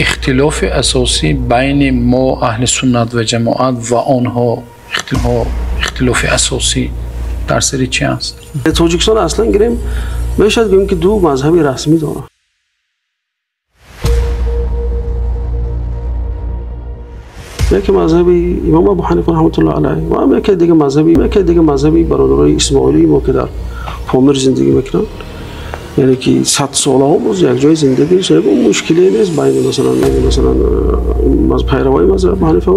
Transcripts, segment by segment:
اختلاف اساسی بین ما اهل سنت و جماعت و آنها اختلاف اساسی در سری چی است؟ تاجیکستان اصلا گریم میشه بگیم که دو مذهبی رسمی داره. یکی مذهبی امام ابو حنیفه رحمت الله علیه و هم یکی دیگه مذهبی برادرای اسماعیلی ما که در پامیر زندگی میکنن، یعنی که 100 ساله ها باز یک جای زندگی شده. اون مشکلی نیست بین مثلا پیروای مذهب ابو حنیفه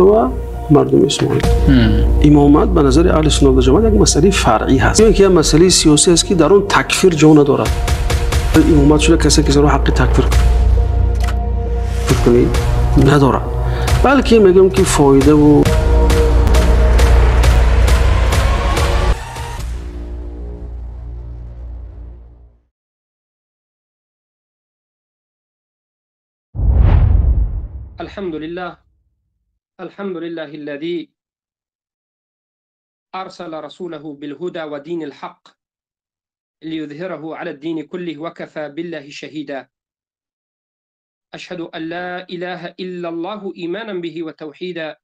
و مردم اسماعیل. امامت به نظر اهل سنت و جماعت یک مسئله فرعی هست، این که یک مسئله سیاسی است که در اون تکفیر جا ندارد. امامت شده کسی که حق تکفیر کنی نداره، بلکه میگم که فایده و الحمد لله الذي أرسل رسوله بالهدى ودين الحق ليظهره على الدين كله وكفى بالله شهيدا. أشهد أن لا إله إلا الله إيمانا به وتوحيدا،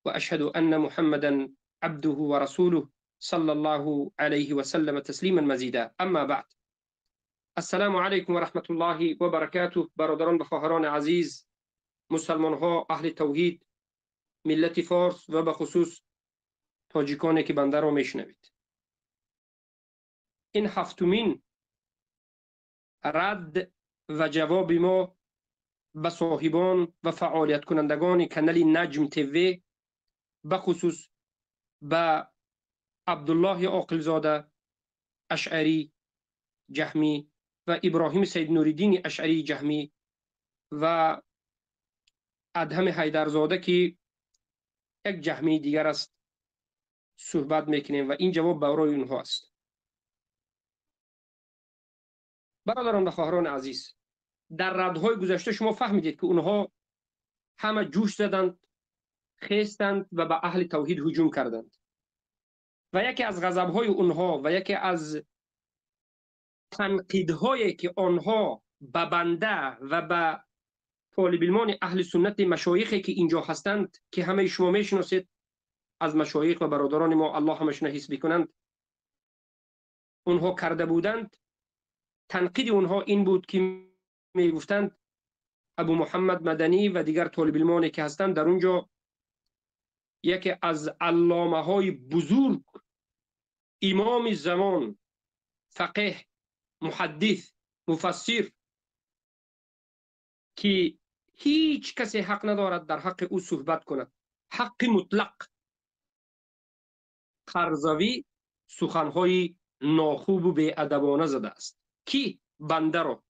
وأشهد أن محمدا عبده ورسوله صلى الله عليه وسلم تسليما مزيدا. أما بعد، السلام عليكم ورحمة الله وبركاته. برادران و خواهران عزیز، مسلمان ها، اهل توحید، ملت فارس و به خصوص تاجیکانی که بنده را میشنوید، این هفتمین رد و جواب ما به صاحبان و فعالیت کنندگان کانال نجم تیوی، به خصوص به عبدالله عاقلزاده اشعری جهمی و ابراهیم سید نوریدین اشعری جهمی و ادهم حیدرزاده که یک جهمی دیگر است صحبت میکنیم و این جواب برای اونها است. برادران و خواهران عزیز، در ردهای گذشته شما فهمیدید که اونها همه جوش زدند، خیستند و به اهل توحید هجوم کردند و یکی از غضبهای اونها و یکی از تنقیدهایی که آنها به بنده و به طالب علمان اهل سنت مشایخی که اینجا هستند که همه شما میشناسید از مشایخ و برادران ما، الله همشون حفظ بکنند، اونها کرده بودند، تنقید اونها این بود که میگفتند ابو محمد مدنی و دیگر طالب علمانی که هستند در اونجا یکی از علامه های بزرگ، امام زمان، فقیه، محدث، مفسر، که هیچ کسی حق ندارد در حق او صحبت کند، حق مطلق. قرضاوی سخنهای ناخوب و بی‌ادبانه زده است که بنده را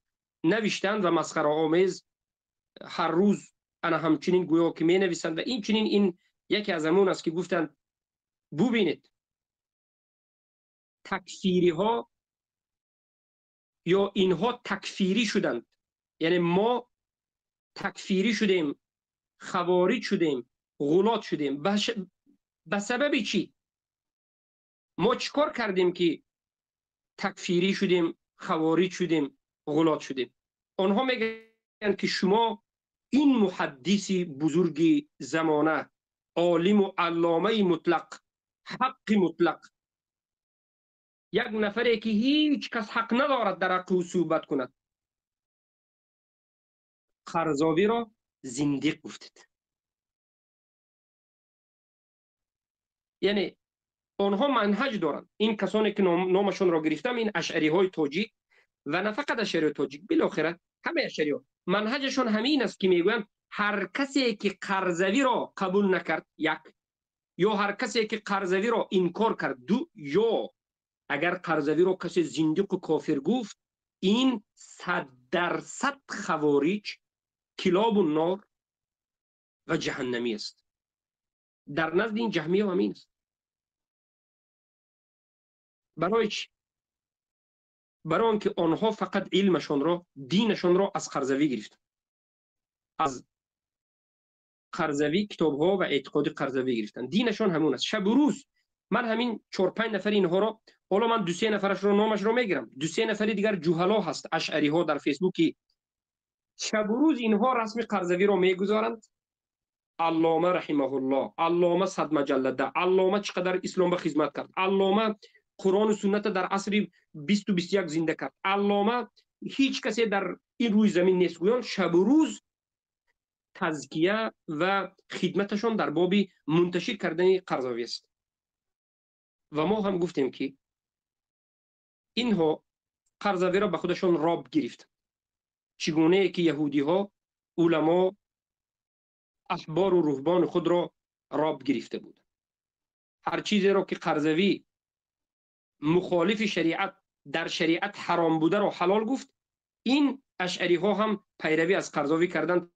نوشتند و مسخره آمیز هر روز انا همچنین گویا که می نویسند و این چنین. این یکی از همون است که گفتند ببینید تکفیری ها یا اینها تکفیری شدند، یعنی ما تکفیری شدیم، خوارج شدیم، غلات شدیم. به سبب چی؟ ما چیکار کردیم که تکفیری شدیم، خوارج شدیم، غلات شدیم؟ آنها میگن که شما این محدث بزرگ زمانه، عالم و علامه مطلق، حق مطلق، یک نفری که هیچ کس حق ندارد در حق او صحبت کند، قرضاوی را زندیق گفتید. یعنی آنها منهج دارند. این کسانی که نامشون را گرفتم، این اشعری های تاجیک و نه فقط اشعری تاجیک، بالاخره همه اشعری ها منهجشون همین است که میگویند هر کسی که قرضاوی را قبول نکرد، یک، یا هر کسی که قرضاوی را انکار کرد، دو، یا اگر قرضاوی را کسی زندیق و کافر گفت، این 100% خوارج، کلاب النار و جهنمی است. در نزد این جهمیه همین است. برای چی؟ برای آنکه آنها فقط علمشان را، دینشان را از قرضاوی گرفتند. از قرضاوی کتاب‌ها و اعتقاد قرضاوی گرفتند. دینشان همون است. شب و روز من همین 4-5 نفر اینها رو، حالا من 2-3 نفرش رو نامش رو میگیرم، 2-3 نفری دیگر جوهلا هست، اشعری ها در فیسبوکی، شب و روز اینها رسم قرضاوی رو میگذارند. علامه رحمه الله، علامه 100 مجلده، علامه چقدر اسلام به خدمت کرد، علامه قرآن و سنت در عصر 20 و 21 زنده کرد، علامه هیچ کسی در این روی زمین نیست. گویان شب و روز تزکیه و خدمتشان در باب منتشر کردن قرضاوی است. و ما هم گفتیم که اینها قرضاوی را به خودشان راب گرفت. چگونه که یهودی ها علما احبار و رهبان خود را راب گرفته بود. هر چیزی را که قرضاوی مخالف شریعت در شریعت حرام بوده را حلال گفت، این اشعری ها هم پیروی از قرضاوی کردند،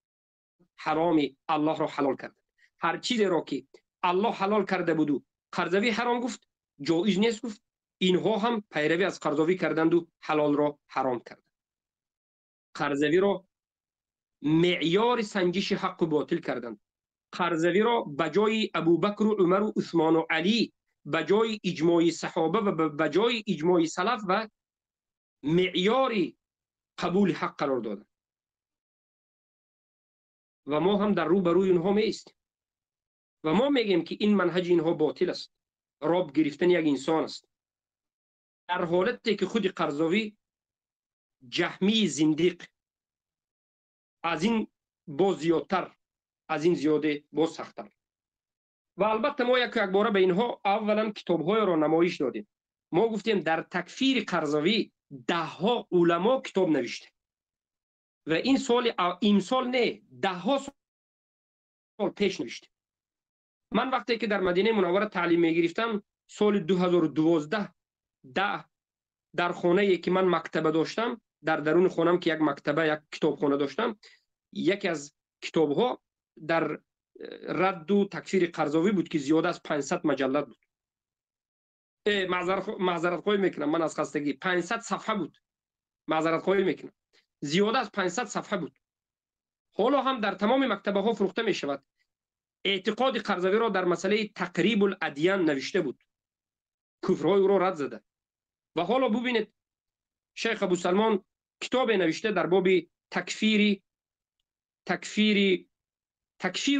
حرام الله را حلال کردند. هر چیزی را که الله حلال کرده بود و قرضاوی حرام گفت، جایز نیست گفت، اینها هم پیروی از قرضاوی کردند و حلال را حرام کردند. قرضاوی را معیار سنجش حق و باطل کردند. قرضاوی را بجای ابوبکر و عمر و عثمان و علی، بجای اجماع صحابه و بجای اجماع سلف و معیار قبول حق قرار دادند. و ما هم در رو بروی اینها میستیم و ما میگیم که این منهج اینها باطل است، راب گرفتن یک انسان است، در حالتی که خود قرضاوی جهمی زندیق از این باز زیادتر، از این زیاده باز سختتر. و البته ما یک باره به اینها اولا کتاب‌های را نمایش دادیم. ما گفتیم در تکفیر قرضاوی 10 علما کتاب نوشته و این سال امسال نه، 10 سال پیش نوشته. من وقتی که در مدینه منوره تعلیم می‌گرفتم سال 2012 در خانه‌ای که من مکتبه داشتم، در درون خانم که یک مکتبه، یک کتابخانه داشتم، یکی از کتاب‌ها در رد و تکفیر قرضاوی بود که زیاده از 500 مجلد بود. معذرت خواهی میکنم، من از خستگی 500 صفحه بود. معذرت خواهی میکنم، زیاده از 500 صفحه بود. حالا هم در تمام مکتبه ها فروخته می شود. اعتقاد قرضاوی را در مسئله تقریب الادیان نوشته بود، کفرهای او را رد زده. و حالا ببینید شیخ ابو سلمان کتاب نوشته در باب تکفیر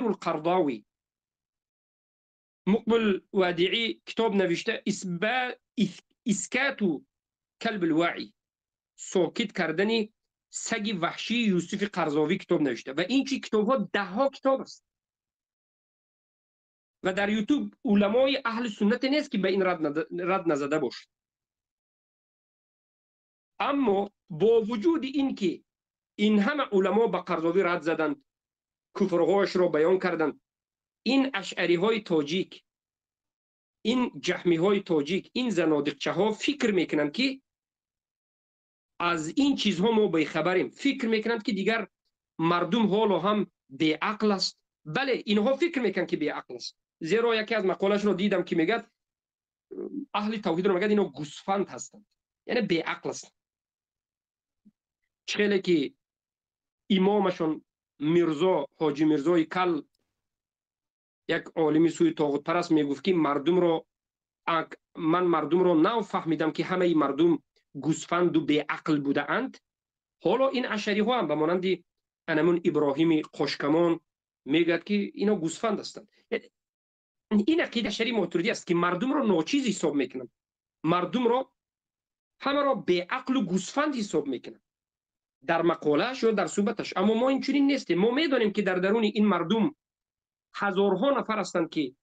القرضاوی. مقبل وادعی کتاب نوشته اسکات کلب الواعی، ساکت کردن سگ وحشی یوسف قرضاوی کتاب نوشته. و این چی کتاب ها 10 کتاب است و در یوتیوب علمای اهل سنت نیست که به این رد نزده باشد. اما با وجود این که این همه علما به قرضاوی رد زدند، کفرهایش را بیان کردند، این اشعری های تاجیک، این جهمی های تاجیک، این زنادقچه ها فکر میکنند که از این چیزها ما بیخبریم. فکر میکنند که دیگر مردم حالا هم بیعقل است. بله، اینها فکر میکنند که بیعقل است، زیرا یکی از مقالش رو دیدم که میگه اهل توحید رو میگه اینا گوسفند هستند، یعنی بیعقل است. چخیلی که امامشون میرزا حاجی میرزای کل، یک عالمی سوی طاغوت پرست، میگفت که من مردم رو نو فهمیدم که همه مردم گوسفند و بیعقل بوده اند. حالا این اشعری ها هم به مانند انمون ابراهیم قشکمان میگه که اینا گوسفند هستند. این عقیده اشعری ماتریدی است که مردم رو ناچیز حساب میکنن، مردم رو همه را بیعقل و گوسفند حساب میکنن در مقالهش یا در صحبتش. اما ما اینچنین نیستیم. ما میدانیم که در درون این مردم هزارها نفر هستند که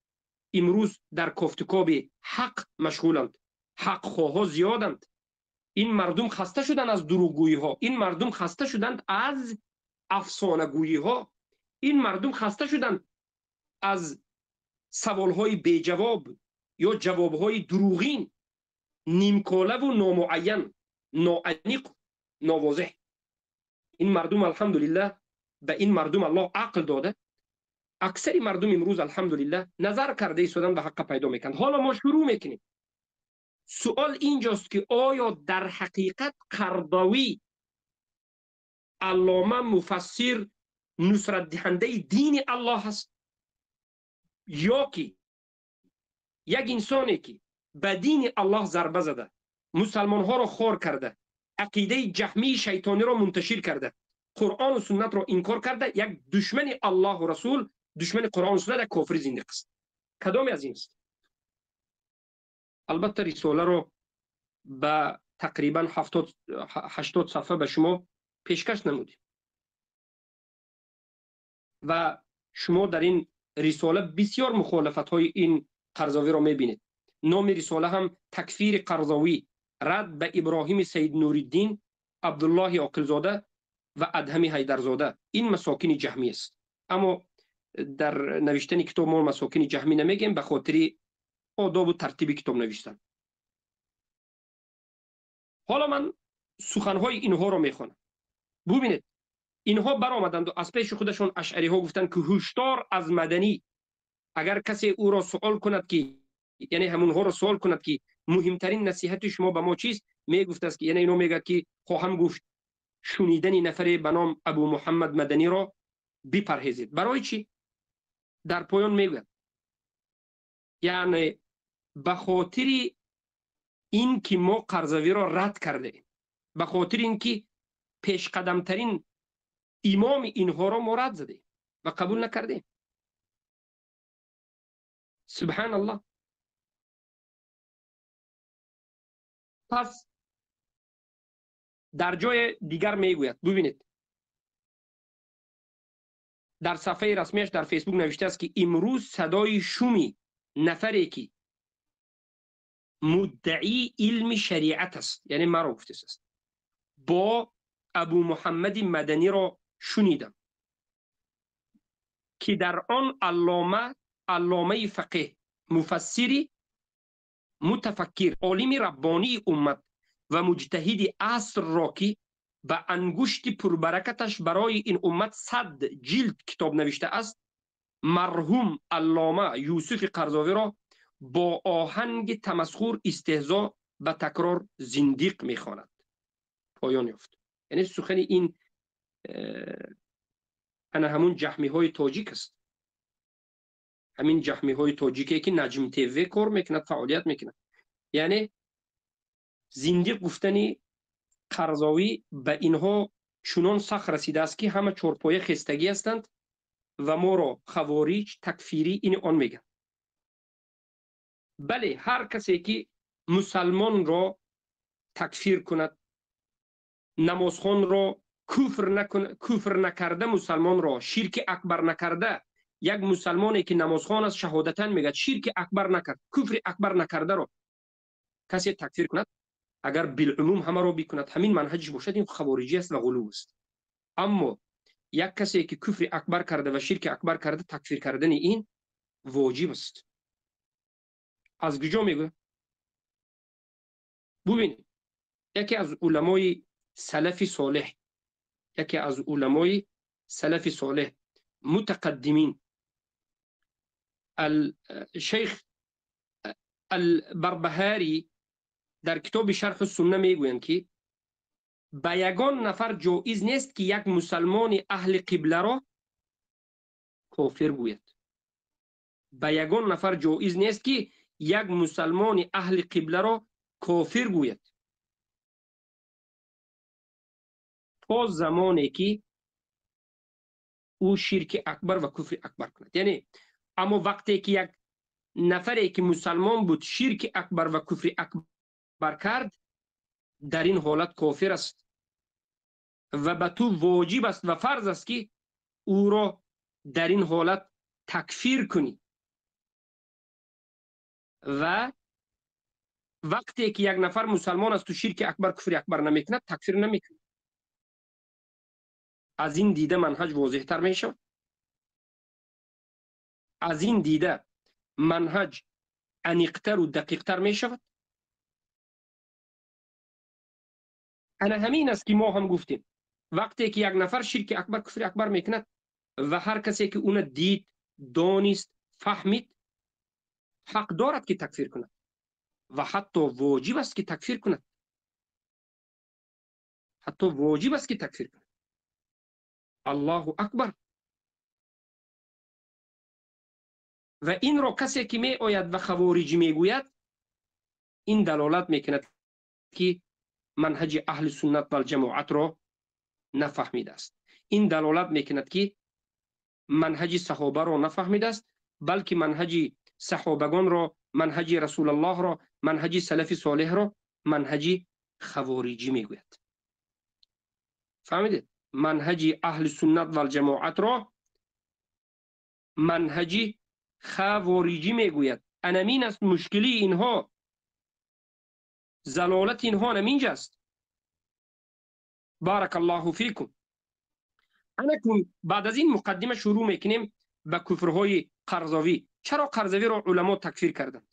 امروز در کافتکاب حق مشغولند، حق خواه زیادند. این مردم خسته شدند از دروغگویی ها، این مردم خسته شدند از افسانه گویی ها، این مردم خسته شدند از سوال های بی جواب یا جواب های دروغین، نیمکاله و نامعین، ناانیق، ناواضح. این مردم الحمدلله، به این مردم الله عقل داده. اکثر مردم امروز الحمدلله نظر کرده شدن به حق پیدا میکنند. حالا ما شروع میکنیم. سوال اینجاست که آیا در حقیقت قرضاوی علامه، مفسر، نصرت دهنده دین الله هست، یا که یک انسانی که به دین الله ضربه زده، مسلمان ها رو خور کرده، عقیده جهمی شیطانی رو منتشر کرده، قرآن و سنت رو انکار کرده، یک دشمن الله و رسول، دشمن قرآن و سنت، یک کافر زندگی است. کدام از این است؟ البته رساله رو به تقریبا 80 صفحه به شما پیشکش نمودیم و شما در این رساله بسیار مخالفت های این قرضاوی را میبینید. نام رساله هم تکفیر قرضاوی، رد به ابراهیم سید نوری‌الدین، عبدالله عاقلزاده و ادهم حیدرزاده. این مساکین جهمی است، اما در نوشتن کتاب ما مساکین جهمی نمیگیم، به خاطر آداب و ترتیب کتاب نوشتن. حالا من سخنهای اینها را میخوانم. ببینید اینها برآمدند و از پیش خودشون اشعری ها گفتند که هشدار از مدنی، اگر کسی او را سوال کند که یعنی همونها را سوال کند که مهمترین نصیحت شما به ما چیست، میگفت است که یعنی اینو میگه که خواهم گفت شنیدن نفری به نام ابو محمد مدنی را بپرهیزید. برای چی؟ در پایان میگه یعنی به خاطر این که ما قرضاوی را رد کرده، به خاطر اینکه پیش قدمترین امام اینها را ما رد زده و قبول نکرده. سبحان الله. پس در جای دیگر میگوید، ببینید در صفحه رسمیش در فیسبوک نوشته است که امروز صدای شومی نفری که مدعی علم شریعت است، یعنی مرا گفته است، با ابو محمد مدنی را شنیدم که در آن علامه فقه، مفسری، متفکر، عالم ربانی امت و مجتهد عصر را که به انگشت پربرکتش برای این امت 100 جلد کتاب نوشته است، مرحوم علامه یوسف قرضاوی را با آهنگ تمسخر، استهزا و تکرار زندیق میخواند. پایان یافت. یعنی سخن این انا همون جهمی های تاجیک است، همین جهمی های تاجیکی که نجم تیوی کار میکند، فعالیت میکند. یعنی زندیق گفتنی قرضاوی به اینها چنان سخت رسیده است که همه چارپایه خستگی هستند و ما را خوارج، تکفیری این آن میگن. بله، هر کسی که مسلمان را تکفیر کند، نمازخوان را کفر نکرده، مسلمان را شرک اکبر نکرده، یک مسلمانی که نمازخوان است شهادتاً میگه شرک اکبر نکرد، کفر اکبر نکرده را کسی تکفیر کند، اگر بالعموم همه را بکند همین منهجش باشد، این خوارجی است و غلو است. اما یک کسی که کفر اکبر کرده و شرک اکبر کرده، تکفیر کردن این واجب است. از کجا میگه؟ ببینید یکی از علمای سلف صالح، متقدمین، الشیخ البربهاری در کتاب شرح السنه میگویند که به یگان نفر جایز نیست که یک مسلمان اهل قبله را کافر گوید. به یگان نفر جایز نیست که یک مسلمان اهل قبله را کافر گوید تا زمانی که او شرک اکبر و کفر اکبر کند. یعنی اما وقتی که یک نفری که مسلمان بود شرک اکبر و کفر اکبر کرد، در این حالت کافر است و به تو واجب است و فرض است که او را در این حالت تکفیر کنی. و وقتی که یک نفر مسلمان است تو شرک اکبر کفر اکبر نمیکند، تکفیر نمیکنه. از این دیده منهج واضح تر می شود. از این دیده منهج عمیق‌تر و دقیق‌تر می شود. انا همین است که ما هم گفتیم وقتی که یک نفر شرک اکبر کفر اکبر میکند و هر کسی که اون دید، دانست، فهمید، حق دارد که تکفیر کند و حتی واجب است که تکفیر کند. الله اکبر. و این را کسی که می آید و خوارجی می گوید، این دلالت میکند که منهج اهل سنت و الجماعت را نفهمیده است. این دلالت میکند که منهج صحابه را نفهمیده است، بلکه منهج صحابگان را، منهج رسول الله را، منهج سلف صالح را منهج خوارجی میگوید. فهمیدید؟ منهج اهل سنت و الجماعت را منهج خوارجی میگوید. انمین است مشکلی اینها، زلالت اینها نمینج است. بارک الله فیکم. انکم بعد از این مقدمه شروع میکنیم به کفرهای قرضاوی. چرا قرضاوی را علما تکفیر کردند؟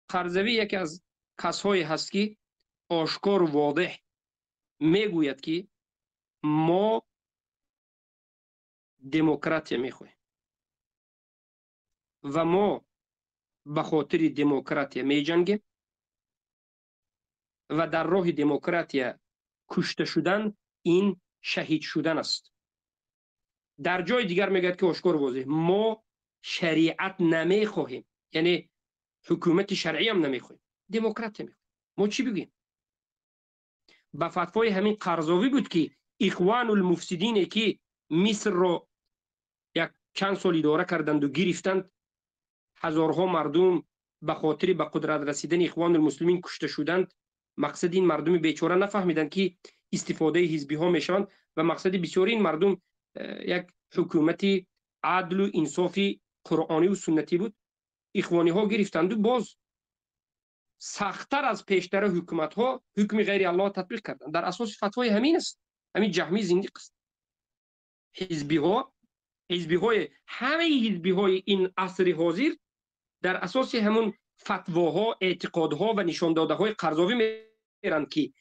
قرضاوی یکی از کسایی هست که آشکار و واضح میگوید که ما دموکراسی میخواهیم و ما به خاطر دموکراسی میجنگیم و در راه دموکراسی کشته شدن این شهید شدن است. در جای دیگر میگه که آشکار واضح ما شریعت نمیخواهیم، یعنی حکومت شرعی هم نمیخواهیم، دموکراسی میخواهیم. ما چی بگیم؟ به فتوای همین قرضاوی بود که اخوان المفسدین که مصر رو یک چند سال اداره کردند و گرفتند، هزارها مردم به خاطر به قدرت رسیدن اخوان المسلمین کشته شدند. مقصد این مردم بیچاره نفهمیدند که استفاده حزبی ها میشوند و مقصد بسیاری این مردم یک حکومت عدل و انصافی قرآنی و سنتی بود. اخوانی ها گرفتند و باز سختتر از پیشتر حکومت ها حکم غیر الله تطبیق کردند. در اساس فتوای همین است، همین جهمی زندیق است. حزبی های همه حزبی های این عصر حاضر در اساس همون فتواها، اعتقادها و نشان داده های قرضاوی میرند که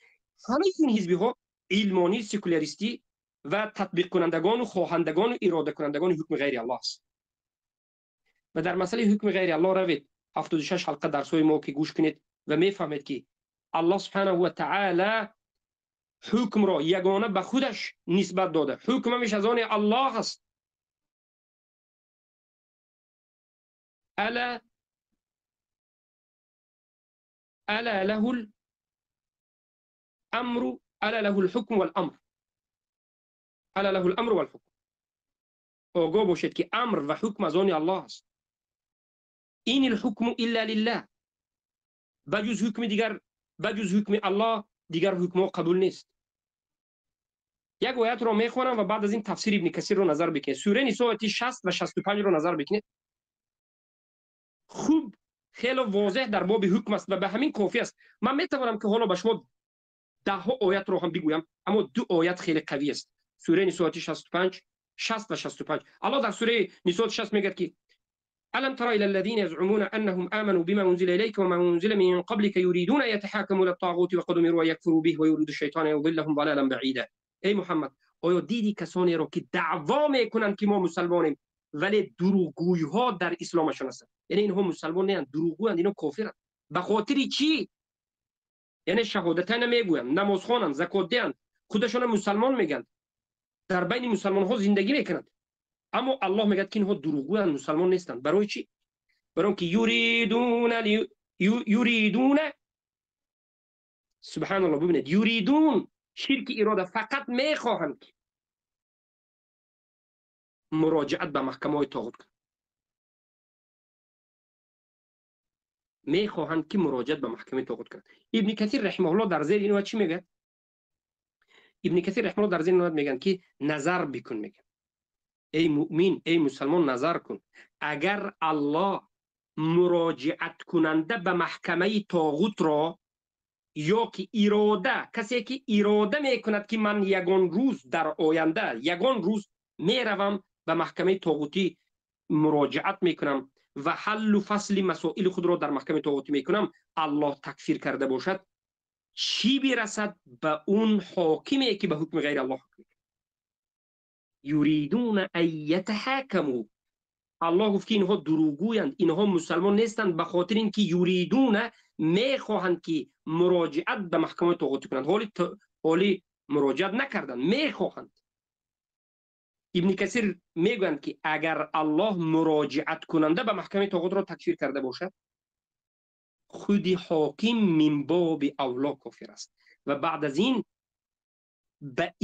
همه این حزبی ها علمانی، سکولاریستی و تطبیق کنندگان و خواهندگان و اراده کنندگان حکم غیر الله است. و در مسئله حکم غیر الله روید 76 حلقه درس‌های ما که گوش کنید و میفهمید که الله سبحانه و تعالی حکم را یگانه به خودش نسبت داده. حکمش از آن الله است. الا له الامر الا له الحكم والامر الا له الامر والحكم. آگاه باشید که امر و حکم از آن الله است. این الحکم الا لله. بجز حکم دیگر، بجز حکم الله دیگر حکم قبول نیست. یک آیت رو میخوانم و بعد از این تفسیر ابن کثیر رو نظر بکنید. سوره نساء 60 و 65 رو نظر بکنید. خوب خیلی واضح در باب حکم است و به همین کافی است. من میتوانم که حالا به شما 10 آیت رو هم بگویم، اما 2 آیت خیلی قوی است. سوره نساء 65 60 و 65. الله در سوره نساء 60 میگه که الم تر الى الذين يزعمون انهم امنوا بما انزل اليك وما انزل من قبلك يريدون يتحاكموا الى الطاغوت وقد امروا يكفروا به ويريد الشيطان يضلهم ضلالا بعيدا. ای محمد، آیا دیدی کسانی را که دعوا میکنند که ما مسلمانیم ولی دروغگوی ها در اسلامشون هستند؟ یعنی اینها مسلمان نیستند، دروغگویند، اینا کافرند. به خاطر چی؟ یعنی شهادتین نمیگویند، نماز خوانند، زکات دهند، خودشون مسلمان میگن، در بین مسلمان ها زندگی میکنند، اما الله میگه که اینها دروغگویند، مسلمان نیستند. برای چی؟ برای اینکه یریدون سبحان الله، ببینید یریدون شرک اراده، فقط میخواهند که مراجعت به محکمه های طاغوت کنند. میخواهند که مراجعت به محکمه طاغوت کنند. ابن کثیر رحمه الله در زیر اینو چی میگه؟ ابن کثیر رحمه الله در زیر اینو میگن که نظر بکن. میگه ای مؤمن، ای مسلمان، نظر کن. اگر الله مراجعت کننده به محکمه طاغوت را، یا که اراده، کسی که اراده میکند که من یگان روز در آینده، یگان روز میروم به محکمه طاغوتی مراجعت میکنم و حل و فصل مسائل خود را در محکمه طاغوتی میکنم، الله تکفیر کرده باشد، چی برسد به اون حاکمی که به حکم غیر الله حکم میکنه؟ یریدون ان یتحاکموا. الله گفت که اینها دروغگویند، اینها مسلمان نیستند، به خاطر اینکه یریدون میخواهند که مراجعت به محکمه طاغوتی کنند، حالی مراجعت نکردند، میخواهند. ابن کثیر میگویند که اگر الله مراجعت کننده به محکمه طاغوت را تکفیر کرده باشد، خود حاکم من باب اولا کافر است. و بعد از این به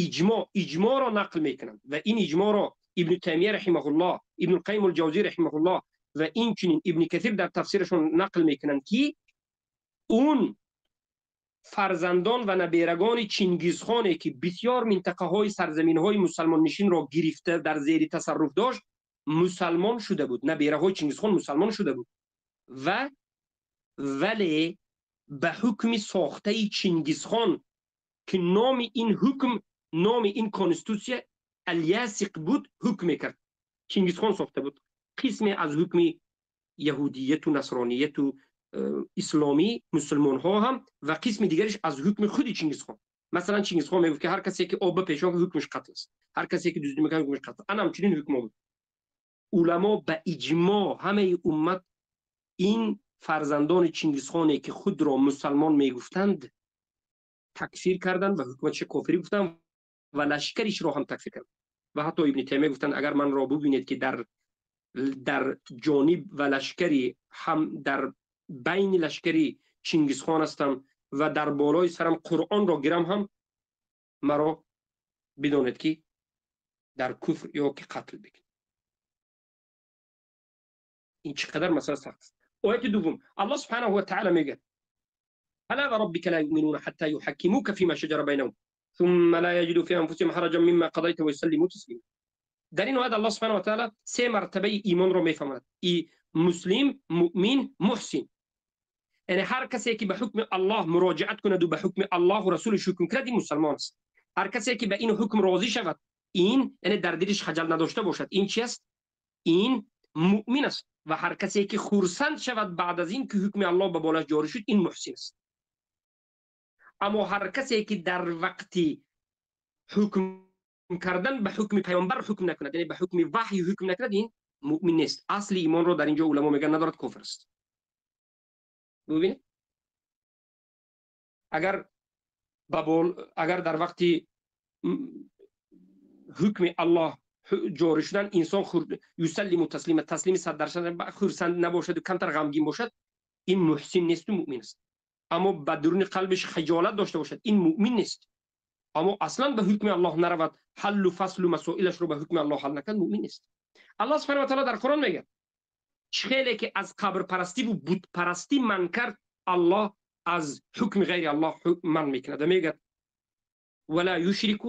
اجماع را نقل میکنند و این اجماع را ابن تیمیه رحمه الله، ابن القیم الجوزی رحمه الله و اینچنین ابن کثیر در تفسیرشون نقل میکنند که اون فرزندان و نبیرگان چنگیزخانی که بسیار منطقه های سرزمین های مسلمان نشین را گرفته در زیر تصرف داشت، مسلمان شده بود. نبیره های چنگیزخان مسلمان شده بود و ولی به حکم ساخته چنگیزخان که نام این حکم، نام این کانستیتوسیون الیاسق بود، حکم میکرد. چنگیزخان ساخته بود. قسمی از حکم یهودیت و نصرانیت و اسلامی مسلمان ها هم و قسم دیگرش از حکم خود چنگیزخان. مثلا چنگیزخان میگفت که هر کسی که آب پیشان حکمش قتل است، هر کسی که دزدی میکنه حکمش قتل. انا همچنین حکم بود. علما به اجماع همه امت این فرزندان چنگیزخانی که خود را مسلمان میگفتند تکفیر کردند و حکومتش کافری گفتند و لشکریش را هم تکفیر کردند. و حتی ابن تیمیه گفتند اگر من را ببینید که در جانب و لشکری هم در بین لشکری چنگیزخان هستم و در بالای سرم قرآن را گیرم، هم مرا بدانید که در کفر یا که قتل بکن. این چقدر مسئله سخت است. آیت دوم الله سبحانه و تعالی میگه فلا وربك لا يؤمنون حتى يحكموك فيما شجر بينهم ثم لا يجدوا في انفسهم حرجا مما قضيت ويسلموا تسليما. در این آیت الله سبحانه و تعالی سه مرتبه ایمان رو میفهمد. مسلم، مؤمن، محسن. یعنی هر کسی که به حکم الله مراجعت کند و به حکم الله و رسولش حکم کند این مسلمان است. هر کسی که به این حکم راضی شود، این یعنی در دلش خجل نداشته باشد، این چی است؟ این مؤمن است. و هر کسی که خرسند شود بعد از این که حکم الله به بالش جاری شد، این محسن است. اما هر کسی که در وقتی حکم کردن به حکم پیامبر حکم نکند، یعنی به حکم وحی حکم نکند، این مؤمن نیست. اصل ایمان رو در اینجا علما میگن ندارد، کافر است. ببینید اگر در وقتی حکم الله جاری شدن انسان یسلم تسلیم 100% خرسند نباشد و کمتر غمگین باشد، این محسن نیست و مؤمن است. اما به درون قلبش خجالت داشته باشد، این مؤمن نیست. اما اصلا به حکم الله نرود، حل و فصل و مسائلش رو به حکم الله حل نکند، مؤمن نیست. الله سبحانه و تعالی در قرآن میگه خیلی که از قبر پرستی و بت پرستی من کرد، الله از حکم غیر الله من میکند. میگه ولا یشرک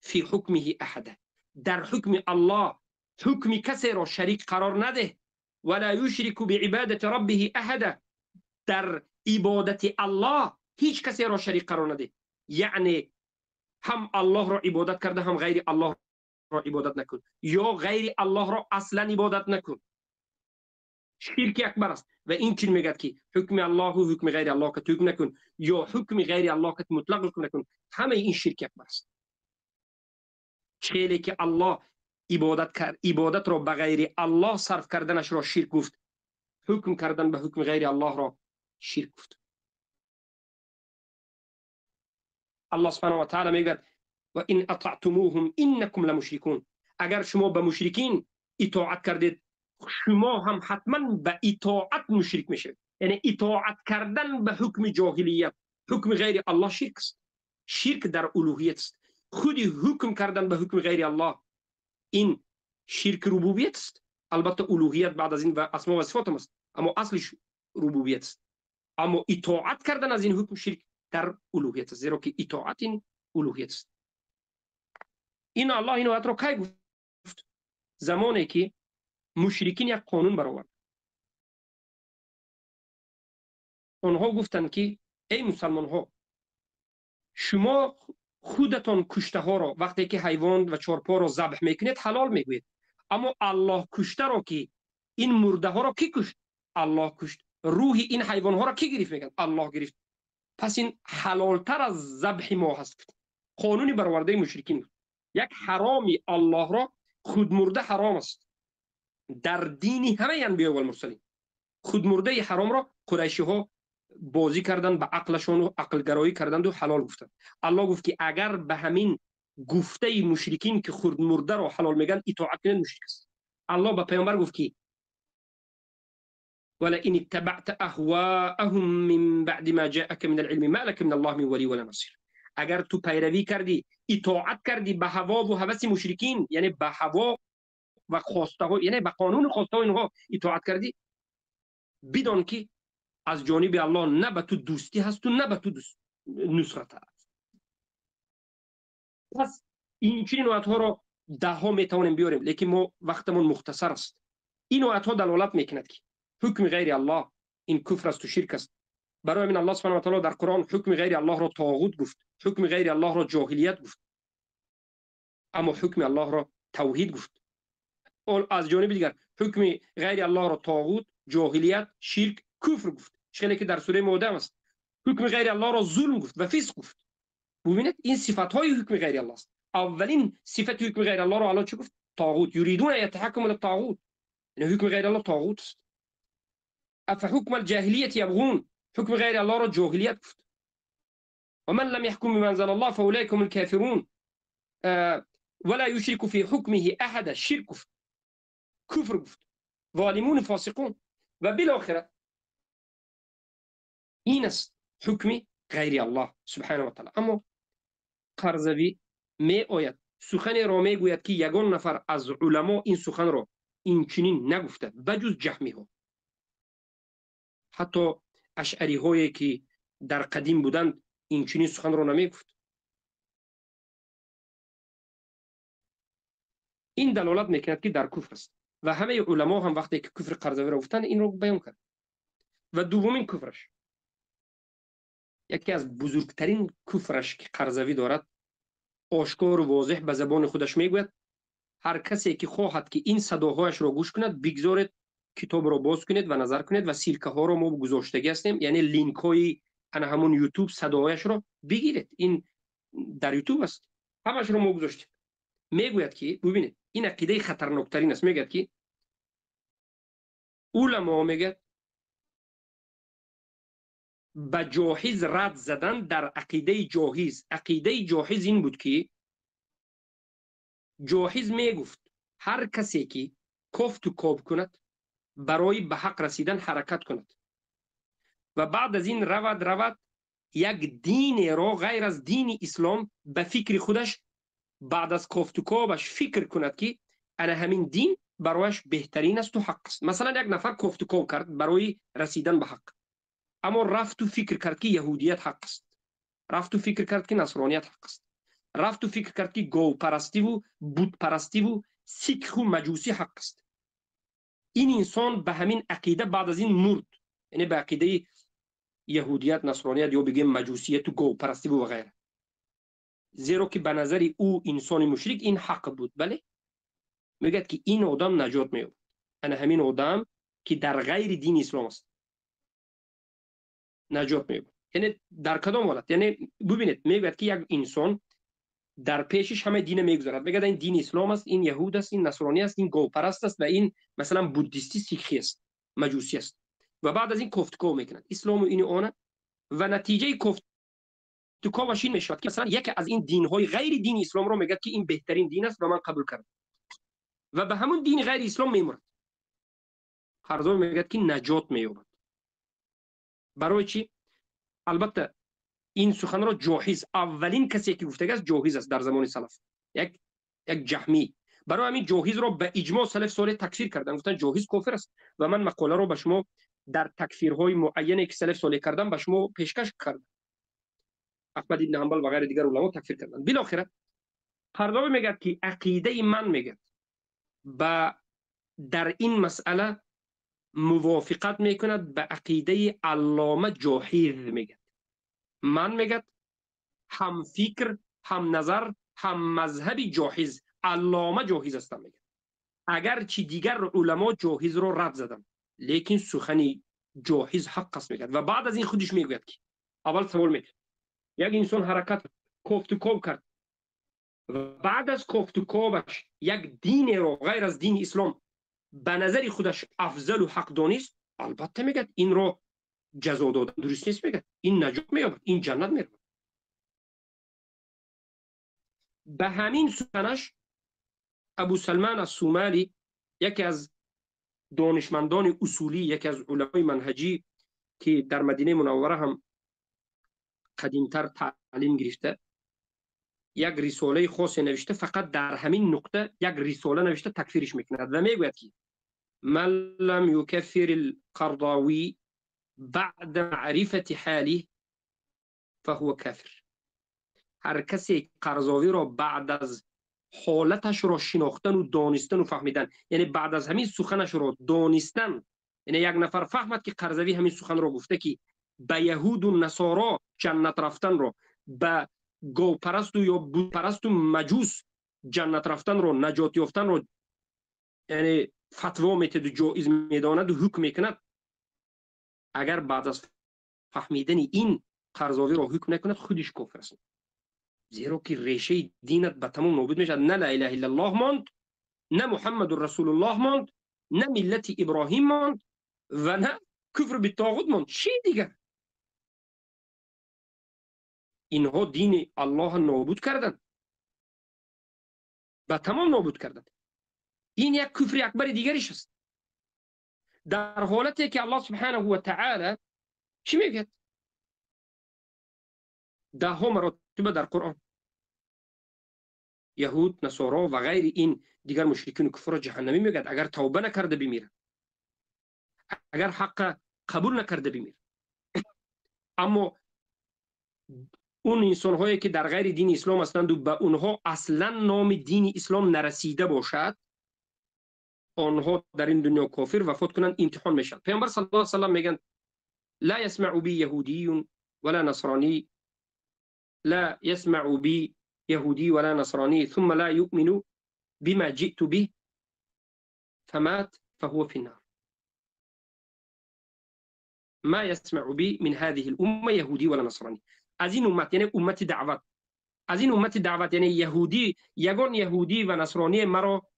فی حکمه احد. در حکم الله حکم کسی را شریک قرار نده. ولا یشرک بعبادت ربه احد. در عبادت الله هیچ کسی را شریک قرار نده. یعنی هم الله را عبادت کرده هم غیر الله را عبادت نکن، یا غیر الله را اصلا عبادت نکن. شرک اکبر است. و این چی میگه که حکم الله و حکم غیر الله که حکم نکن، یا حکم غیر الله که مطلق حکم نکن، همه این شرک اکبر است. چیلی که الله عبادت کرد، عبادت را به غیر الله صرف کردنش را شرک گفت، حکم کردن به حکم غیر الله را شرک گفت. الله سبحانه و تعالی میگه و ان اطعتموهم انکم لمشرکون. اگر شما به مشرکین اطاعت کردید، شما هم حتما به اطاعت مشرک میشید. یعنی اطاعت کردن به حکم جاهلیت، حکم غیر الله شرک است. شرک در الوهیت است. خودی حکم کردن به حکم غیر الله این شرک ربوبیت است. البته الوهیت بعد از این و اسما و صفات است، اما اصلش ربوبیت است. اما اطاعت کردن از این حکم شرک در الوهیت است، زیرا که اطاعت این الوهیت است. این الله این آیت را کی گفت؟ زمانی که مشرکین یک قانون برآورد. آنها گفتند که ای مسلمان ها، شما خودتان کشته ها را وقتی که حیوان و چارپا را ذبح میکنید حلال میگوید، اما الله کشته را که این مرده ها را کی کشت؟ الله کشت. روح این حیوان ها را کی گرفت؟ میگن الله گرفت. پس این حلالتر از ذبح ما هست. قانونی برآورده مشرکین بود. یک حرامی الله را، خود مرده حرام است در دین همه انبیاء و المرسلین. خود مرده حرام را قریشی ها بازی کردن، به عقلشون و عقل گرایی کردند و حلال گفتند. الله گفت که اگر به همین گفته مشرکین که خرد مرده را حلال میگن اطاعت کنید مشرک است. الله به پیامبر گفت که ولئن اتبعت اهواءهم من بعد ما جاءك من العلم ما لك من الله من ولی ولا نصير. اگر تو پیروی کردی، اطاعت کردی به هوا و هوس مشرکین، یعنی به هوا و خواسته ها، یعنی به قانون خواسته ها اینها اطاعت کردی، بدان که از جانب الله نه به تو دوستی هست و نه به تو نصرت هست. پس این چنین آیات ها را ده ها میتوانیم بیاریم، لیکن ما وقتمون مختصر است. این آیات ها دلالت میکند که حکم غیر الله این کفر است و شرک است. برای من الله سبحانه و تعالی در قرآن حکم غیر الله را طاغوت گفت، حکم غیر الله را جاهلیت گفت، اما حکم الله را توحید گفت. از جانب دیگر حکم غیر الله را طاغوت، جاهلیت، شرک، کفر گفت. چنانکه که در سوره مائده است حکم غیر الله را ظلم گفت و فسق گفت. ببینید این صفت های حکم غیر الله است. اولین صفت حکم غیر الله را الله چه گفت؟ طاغوت. یریدون یتحکموا للطاغوت، یعنی حکم غیر الله طاغوت است. افحکم الجاهلیت یبغون، حکم غیر الله را جاهلیت گفت. و من لم يحكم بما انزل الله فاولئک هم الكافرون ولا يشرك في حكمه احد، شرک گفت، کفر گفت، ظالمون فاسقون. و بالاخره این است حکم غیر الله سبحانه و تعالی. اما قرضاوی می آید سخن را می گوید که یگان نفر از علما این سخن را این چنین نگفته بجز جهمی ها. حتی اشعری هایی که در قدیم بودند این چنین سخن را نمی گفت. این دلالت میکند که در کفر است و همه علما هم وقتی که کفر قرضاوی را گفتند این را بیان کرد. و دومین کفرش، یکی از بزرگترین کفرش که قرضاوی دارد، آشکار و واضح به زبان خودش میگوید هر کسی که خواهد که این صداهایش را گوش کند بگذارید کتاب را باز کنید و نظر کنید و سیرکه ها را ما گذاشتگی هستیم، یعنی لینک های همون یوتیوب صداهایش را بگیرید. این در یوتیوب است، همش را ما گذاشتیم. میگوید که ببینید این عقیده خطرناکترین است. میگوید که علما میگه به جاهز رد زدن در عقیده جاهز. عقیده جاهز این بود که جاهز میگفت هر کسی که کفت و کاب کند برای به حق رسیدن حرکت کند و بعد از این رود یک دین را غیر از دین اسلام به فکر خودش بعد از کفت و کابش فکر کند که انا همین دین برایش بهترین است و حق است. مثلا یک نفر کفت و کاب کرد برای رسیدن به حق، اما رفت و فکر کرد که یهودیت حق است، رفت و فکر کرد که نصرانیت حق است، رفت و فکر کرد که گاو پرستی و بت پرستی و سیخ و مجوسی حق است. این انسان به همین عقیده بعد از این مرد، یعنی به عقیده یهودیت، نصرانیت یا بگیم مجوسیت و گاو پرستی و غیره، زیرا که به نظر او انسان مشرک این حق بود. بله، میگه که این آدم نجات می‌یابد. انا همین آدم که در غیر دین اسلام است نجات می‌یابد. یعنی در کدام حالت؟ یعنی ببینید میگه که یک انسان در پیشش همه دین میگذارد، میگه این دین اسلام است، این یهود است، این نصرانی است، این گاوپرست است و این مثلا بودیستی، سیخی است، مجوسی است، و بعد از این کفتکو میکنند اسلام و این آن، و نتیجه کفتکوش این میشود که مثلا یکی از این دین‌های غیر دین اسلام رو میگه که این بهترین دین است و من قبول کردم و به همون دین غیر اسلام میمرد. قرضاوی میگه که نجات مییابد. برای چی؟ البته این سخن را جاهز، اولین کسی که گفته است جاهز است در زمان سلف، یک جهمی. برای همین جاهز را به اجماع سلف صالح تکفیر کردن، گفتن جاهز کافر است و من مقاله را به شما در تکفیرهای معینی که سلف صالح کردن به شما پیشکش کردم. احمد بن حنبل و غیر دیگر علما تکفیر کردن. بالاخره قرضاوی میگه که عقیده من میگه در این مسئله موافقت میکند به عقیده علامه جاهز. میگه من میگه هم فکر، هم نظر، هم مذهبی جاهز، علامه جاهز هستم. میگه اگر چی دیگر علما جاهز رو رد زدن، لیکن سخنی جاهز حق است. میگه و بعد از این خودش میگه که اول سوال میگه یک انسان حرکت کفت و کاب کرد و بعد از کفت و کابش یک دین رو غیر از دین اسلام به نظر خودش افضل و حق دانست، البته میگه این رو جزا دادن درست نیست. میگه این نجات مییابد، این جنت میرود. به همین سخنش ابو سلمان الصومالی، یکی از دانشمندان اصولی، یکی از علمای منهجی که در مدینه منوره هم قدیمتر تعلیم گرفته، یک رساله خاص نوشته، فقط در همین نقطه یک رساله نوشته تکفیرش میکند و میگوید که من لم یکفر القرضاوی بعد معرفت حاله فهو کافر. هر کسی قرضاوی را بعد از حالتش را شناختن و دانستن و فهمیدن، یعنی بعد از همین سخنش را دانستن، یعنی یک نفر فهمد که قرضاوی همین سخن را گفته که به یهود و نصارا جنت رفتن را، به گاو پرست و یا بت پرست و مجوس جنت رفتن را، نجات یافتن را، یعنی فتوا میتد و جایز میداند و حکم میکند، اگر بعد از فهمیدن این قرضاوی را حکم نکند خودش کافر است، زیرا که ریشه دینت به تمام نابود میشد. نه لا اله الا الله ماند، نه محمد رسول الله ماند، نه ملت ابراهیم ماند و نه کفر به طاغوت ماند. چی دیگر؟ اینها دین الله نابود کردند، به تمام نابود کردند. این یک کفر اکبر دیگریش است، در حالتی که الله سبحانه و تعالی چی میگه؟ ده ها مراتب در قرآن یهود، نصارا و غیر این دیگر مشرکین و کفار جهنمی میگه اگر توبه نکرده بمیره، اگر حق قبول نکرده بمیره. اما اون انسان هایی که در غیر دین اسلام هستند و به اونها اصلا نام دین اسلام نرسیده باشد، آنها در این دنیا کافر وفات کنند، امتحان میشن. پیامبر صلی الله علیه و سلم میگن لا يسمع بی یهودی ولا نصرانی، لا يسمع بی یهودی ولا نصرانی ثم لا يؤمن بما جئت به فمات فهو في النار. ما يسمع بي من هذه الامه یهودی ولا نصرانی. از این امت یعنی امت دعوت، از این امت دعوت یعنی یهودی، یگان یهودی و نصرانی مرا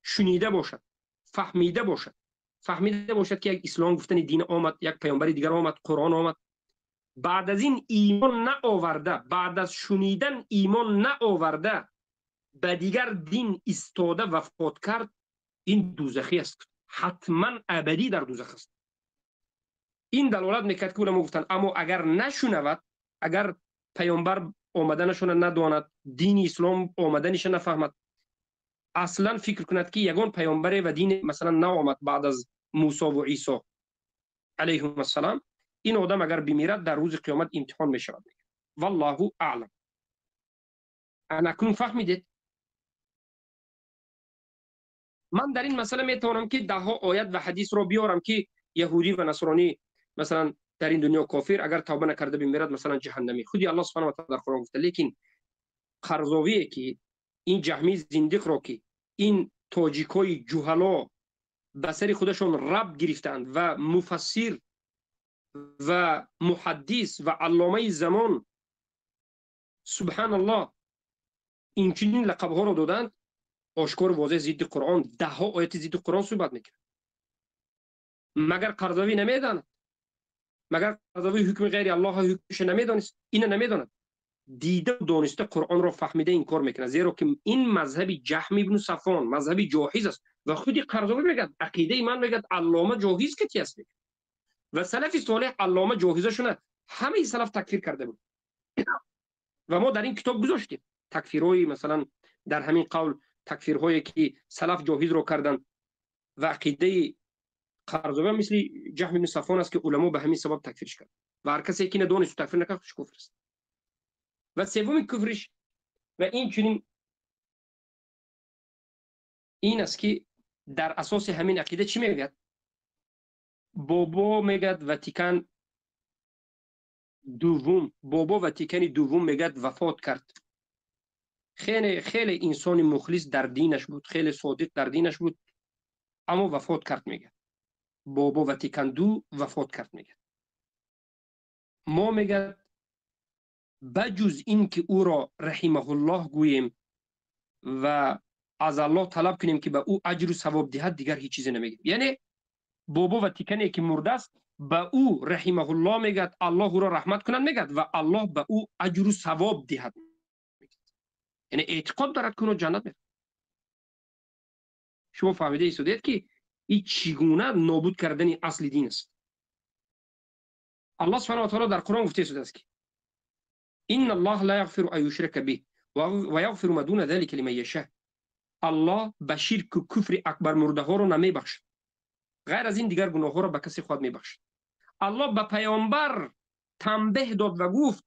شنیده باشد، فهمیده باشد که یک اسلام گفتن دین آمد، یک پیامبر دیگر آمد، قرآن آمد، بعد از این ایمان نه آورده، بعد از شنیدن ایمان نه آورده به دیگر دین استاده وفات کرد، این دوزخی است، حتما ابدی در دوزخ است. این دلالت میکرد که اونم گفتن اما اگر نشنود، اگر پیامبر آمدنشون نداند، دین اسلام آمدنش نفهمد، اصلا فکر کند که یگان پیامبر و دین مثلا نآمد بعد از موسی و عیسی علیهم السلام، این آدم اگر بمیرد در روز قیامت امتحان می شود. والله اعلم. اکنون فهمیدید؟ من در این مسئله می توانم که ده ها آیت و حدیث را بیارم که یهودی و نصرانی مثلا در این دنیا کافر، اگر توبه نکرده بمیرد مثلا جهنمی. خودی الله سبحانه و تعالی در قرآن گفته. لیکن قرضاوی که این جهمی زندیق را که این تاجیکای جهلا به سر خودشون رب گرفتند و مفسر و محدث و علامه زمان سبحان الله این چنین لقب ها را دادند، آشکار واضح ضد قرآن، ده ها آیت ضد قرآن صحبت میکنه. مگر قرضاوی نمیداند؟ مگر قرضاوی حکم غیر الله حکمش نمیدانست؟ این نمیداند، دیده و دانسته قرآن را فهمیده این کار میکنه، زیرا که این مذهب جهم ابن صفوان مذهب جاهز است و خودی قرضاوی میگه عقیده من میگه علامه جاهز که است و سلف صالح علامه جاهزشون همه سلف تکفیر کرده بود و ما در این کتاب گذاشتیم تکفیرهای مثلا در همین قول تکفیرهایی که سلف جاهز رو کردن و عقیده قرضاوی مثل جهم بن صفوان است که علما به همین سبب تکفیرش کرد و هر کسی که ندانست تکفیر نکرد کفر است. و سوم کفرش و این چنین این است که در اساس همین عقیده چی میگه؟ بابا میگه واتیکان دوم، بابا واتیکان دوم میگه وفات کرد. خیلی انسان مخلص در دینش بود، خیلی صادق در دینش بود، اما وفات کرد میگه. بابا واتیکان دو وفات کرد میگه. ما میگه بجز این که او را رحمه الله گوییم و از الله طلب کنیم که به او اجر و ثواب دهد، دیگر هیچ چیزی نمیگیم. یعنی بابا واتیکانی که مرده است به او رحمه الله میگه، الله او را رحمت کنند میگه و الله به او اجر و ثواب دهد. یعنی اعتقاد دارد که اونو جنت میره. شما فهمیده ایستادید که این چگونه نابود کردن اصل دین است. الله سبحانه و تعالی در قرآن گفته شده است که ان الله لا یغفر ان یشرک به و یغفر ما دون ذلك لمن یشاء. الله به شرک و کفر اکبر مرده ها رو نمیبخشد، غیر از این دیگر گناه ها رو به کسی خود میبخشد. الله به پیامبر تنبیه داد و گفت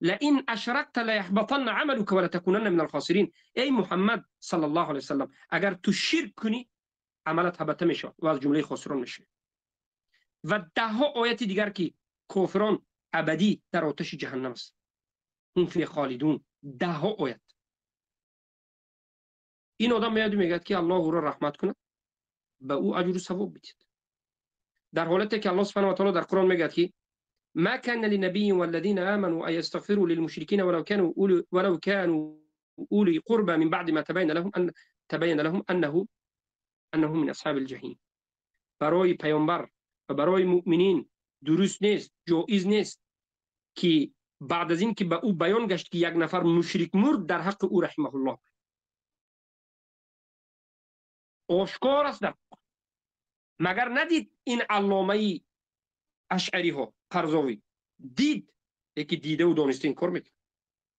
لئن اشرکت لیحبطن عملک ولتکونن من الخاسرین. ای محمد صلی الله علیه وسلم، اگر تو شرک کنی عملت هبطه میشه و از جمله خاسران میشه. و ده ها آیت دیگر که کافران ابدی در آتش جهنم است، هم فی خالدون. ده ها آیت. این آدم میاد میگه که الله او را رحمت کنه، به او اجر و ثواب بدید، در حالتی که الله سبحانه و تعالی در قرآن میگه که ما كان لنبي والذين آمنوا أن يستغفروا للمشركين ولو كانوا أولي قربى من بعد ما تبين لهم أنه من أصحاب الجحيم. برای پیامبر و برای مؤمنین درست نیست، جایز نیست که بعد از این که به او بیان گشت که یک نفر مشرک مرد در حق او رحمه الله. آشکار است در مگر ندید این علامه اشعری ها قرضاوی دید یکی دیده و دانسته این کار میکنه.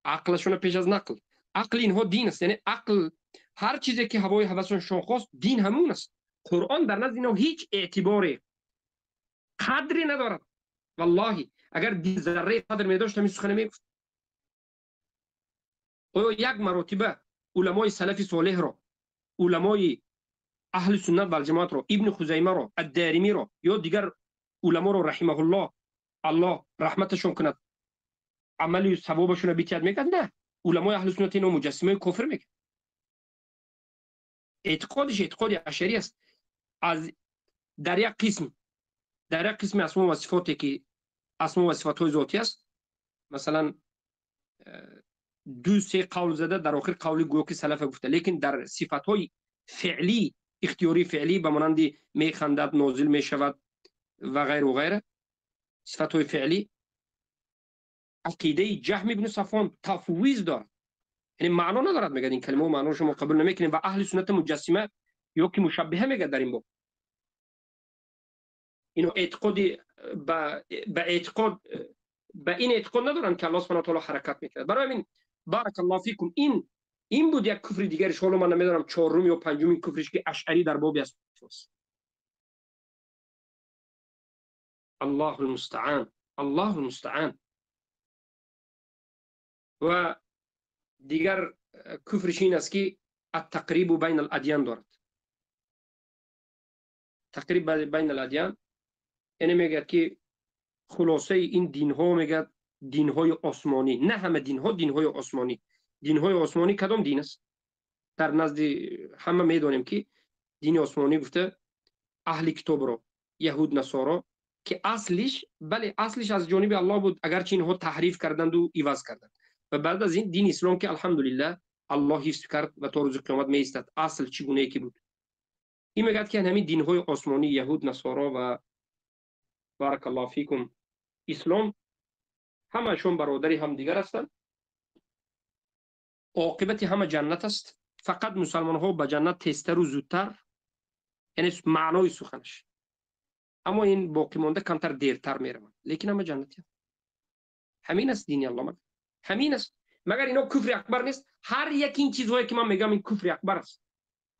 عقلشون پیش از نقل. عقل اینها دین است. یعنی عقل هر چیزی که هوای هوسشون خواست دین همون است. قرآن در نزد اینها هیچ اعتباری قدری ندارد. والله اگر دین ذره قدر میداشت همین سخن میگفت. او یک مرتبه علمای سلف صالح را، علمای اهل سنت و الجماعت را، ابن خزیمه را، الدارمی را یا دیگر علما را رحمه الله، الله رحمتشون کند، عملی ثوابشون بیتیاد میکرد. نه، علمای اهل سنت اینو مجسمه کفر میگه. اعتقادش اعتقاد اشعری است. از در یک قسم اسما و صفاتی که اسما و صفات های ذاتی است، مثلا دو سه قول زده، در آخر قولی گویا که سلف گفته، لیکن در صفات های فعلی، اختیاری فعلی به مانند میخندد، نازل میشود و غیر و غیره، صفات های فعلی، عقیده جهم بن صفوان تفویض دارد. یعنی معنا ندارد، میگه این کلمه معنا شما قبول نمیکنیم. و اهل سنت مجسمه یا که مشبهه میگه در این باب. اینو اعتقاد به اعتقاد به این اعتقاد ندارن که الله سبحانه و تعالی حرکت میکنه. برای همین بارک الله فیکم این بود یک کفر دیگرش. حالا من نمیدونم چهارم یا پنجم کفرش که اشعری در باب است. الله المستعان، الله المستعان. و دیگر کفرش این است که التقریب بین الادیان دارد. تقریب بین الادیان یعنی میگه که خلاصه این دین ها، میگه دین های آسمانی، نه همه دین ها، دین های آسمانی. دین های آسمانی کدام دین است؟ در نزد همه میدونیم که دین آسمانی گفته اهل کتاب را، یهود نصارا، که اصلش بله اصلش از جانب الله بود، اگرچه اینها تحریف کردند و عوض کردند. و بعد از این دین اسلام که الحمدلله الله حفظ کرد و تا روز قیامت می ایستد. اصل چگونه ای که بود. این میگه که همین دین های آسمانی، یهود نصارا و بارک الله فیکم اسلام، همشون برادری هم دیگر هستند. عاقبت همه جنت است. فقط مسلمان ها به جنت تیزتر و زودتر، یعنی معنای سخنش. اما این باقی مانده کمتر دیرتر میروند، لیکن همه جنتی. همین است دین الله. همین است. مگر اینا کفر اکبر نیست؟ هر یک این چیزهایی که من میگم این کفر اکبر است.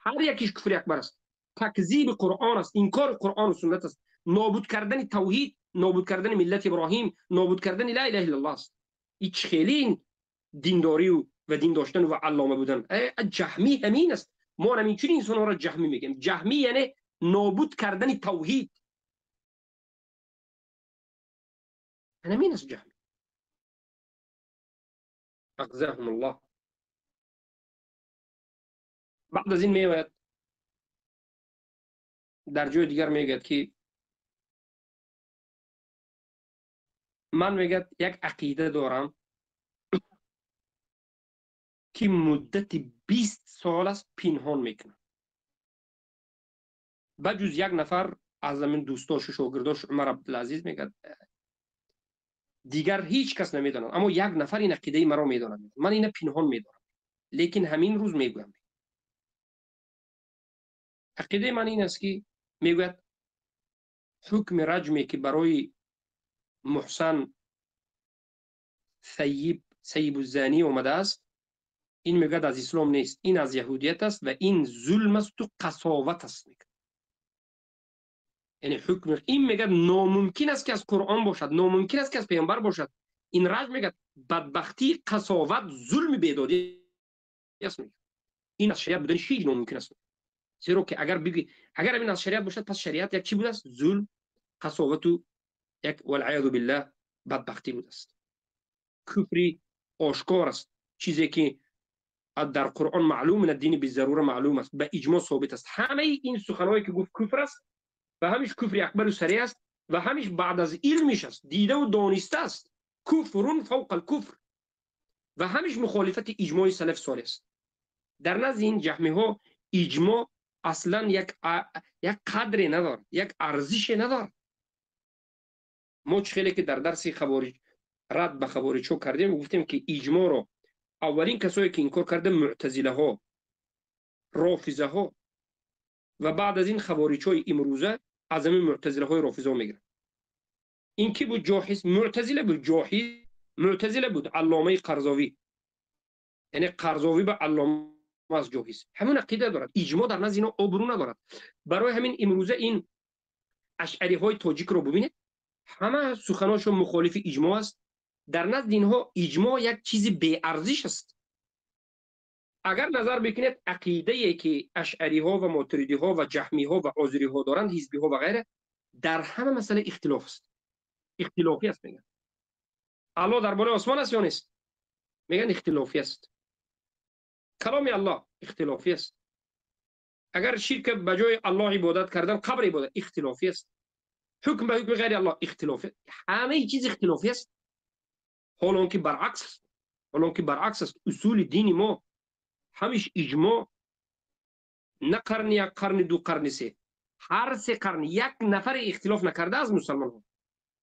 هر یکیش کفر اکبر است. تکذیب قرآن است، انکار قرآن و سنت است، نابود کردن توحید، نابود کردن ملت ابراهیم، نابود کردن لا اله الا الله است. هیچ خیلی دینداری و دین داشتن و علامه بودن. جهمی همین است. ما همین چنین انسان‌ها را جهمی میگیم. جهمی یعنی نابود کردن توحید. همین است جهمی. اغزاهم الله. بعد از این میاد در جای دیگر میگه که من میگه یک عقیده دارم که مدت 20 سال است پنهان میکنم. بجز یک نفر از من دوستاش و شاگرداش، عمر عبدالعزیز، میگه دیگر هیچ کس نمیدونه، اما یک نفر این عقیده مرا میدونه. من اینو پنهان میدارم. لیکن همین روز میگویم. عقیده من این است که میگوید حکم رجمی که برای محسن ثیب الزانی اومده است، این میگوید از اسلام نیست، این از یهودیت است و این ظلم است و قساوت است. میگه یعنی حکم این میگه ناممکن است که از قرآن باشد، ناممکن است که از پیامبر باشد. این رجم میگه بدبختی، قساوت، ظلم، بیدادی است. میگه این از شریعت بودن هیچ ناممکن است. زیرا که اگر این از شریعت باشد، پس شریعت یک چی بود است؟ ظلم، قساوت و یک والعیاذ بالله بدبختی بود است. کفری آشکار است، چیزی که در قرآن معلوم، نه دین به ضروره معلوم است، به اجماع ثابت است. همه این سخنایی که گفت کفر است و همیش کفر اکبر و سریع است و همیش بعد از علمش است، دیده و دانسته است، کفرون فوق الکفر و همیش مخالفت اجماع سلف صالح است. در نزد این جهمی ها اجماع اصلا یک قدری نداره، یک ارزش نداره. ما خیلی که در درس خوارج رد به خوارج ها کردیم، گفتیم که اجماع رو اولین کسایی که انکار کرده معتزله ها، رافضه ها و بعد از این خوارج های امروزه از همین معتزله های رافضه ها میگیرن. این کی بود؟ جاحظ. معتزله بود، جاحظ معتزله بود، علامه قرضاوی. یعنی قرضاوی به علامه از جاحظ همون عقیده دارد. اجماع در نزد اینا آبرو ندارد. برای همین امروزه این اشعری های تاجیک رو ببینید، همه سخناشون مخالف اجماع است. در نزد اینها اجماع یک چیز بی ارزش است. اگر نظر بکنید عقیده ای که اشعری ها و ماتریدی ها و جهمی ها و آزری ها دارند، حزبی ها و غیره، در همه مسئله اختلاف است. اختلافی است. میگن الله در بالای آسمان است یا نیست؟ میگن اختلافی است. کلام الله اختلافی است. اگر شرک به جای الله عبادت کردن قبر عبادت، اختلافی است. حکم به حکم غیر الله اختلافی است. همه چیز اختلافی است. حالان که برعکس است. حالان که برعکس است. اصول دین ما همیش اجماع، نه قرن یک، قرن دو، قرن سه، هر سه قرن یک نفر اختلاف نکرده از مسلمان ها.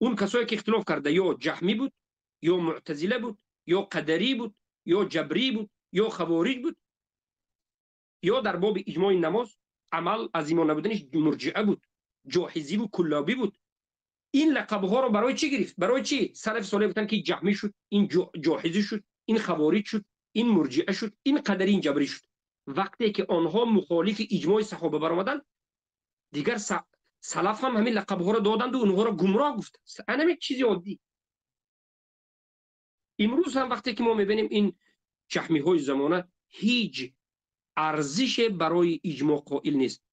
اون کسایی که اختلاف کرده یا جهمی بود، یا معتزله بود، یا قدری بود، یا جبری بود، یا خوارج بود، یا در باب اجماع نماز عمل از ایمان نبودنش مرجعه بود، جاحظی و کلابی بود. این لقب ها رو برای چی گرفت؟ برای چی سلف صالح گفتن که جهمی شد، این جاحظی شد، این خوارج شد، این مرجعه شد، این قدری، این جبری شد؟ وقتی که آنها مخالف اجماع صحابه برآمدند، دیگر سلف هم همین لقب ها رو دادند و اونها رو گمراه گفت. همین چیزی عادی. امروز هم وقتی که ما میبینیم این جهمی های زمانه هیچ ارزش برای اجماع قائل نیست،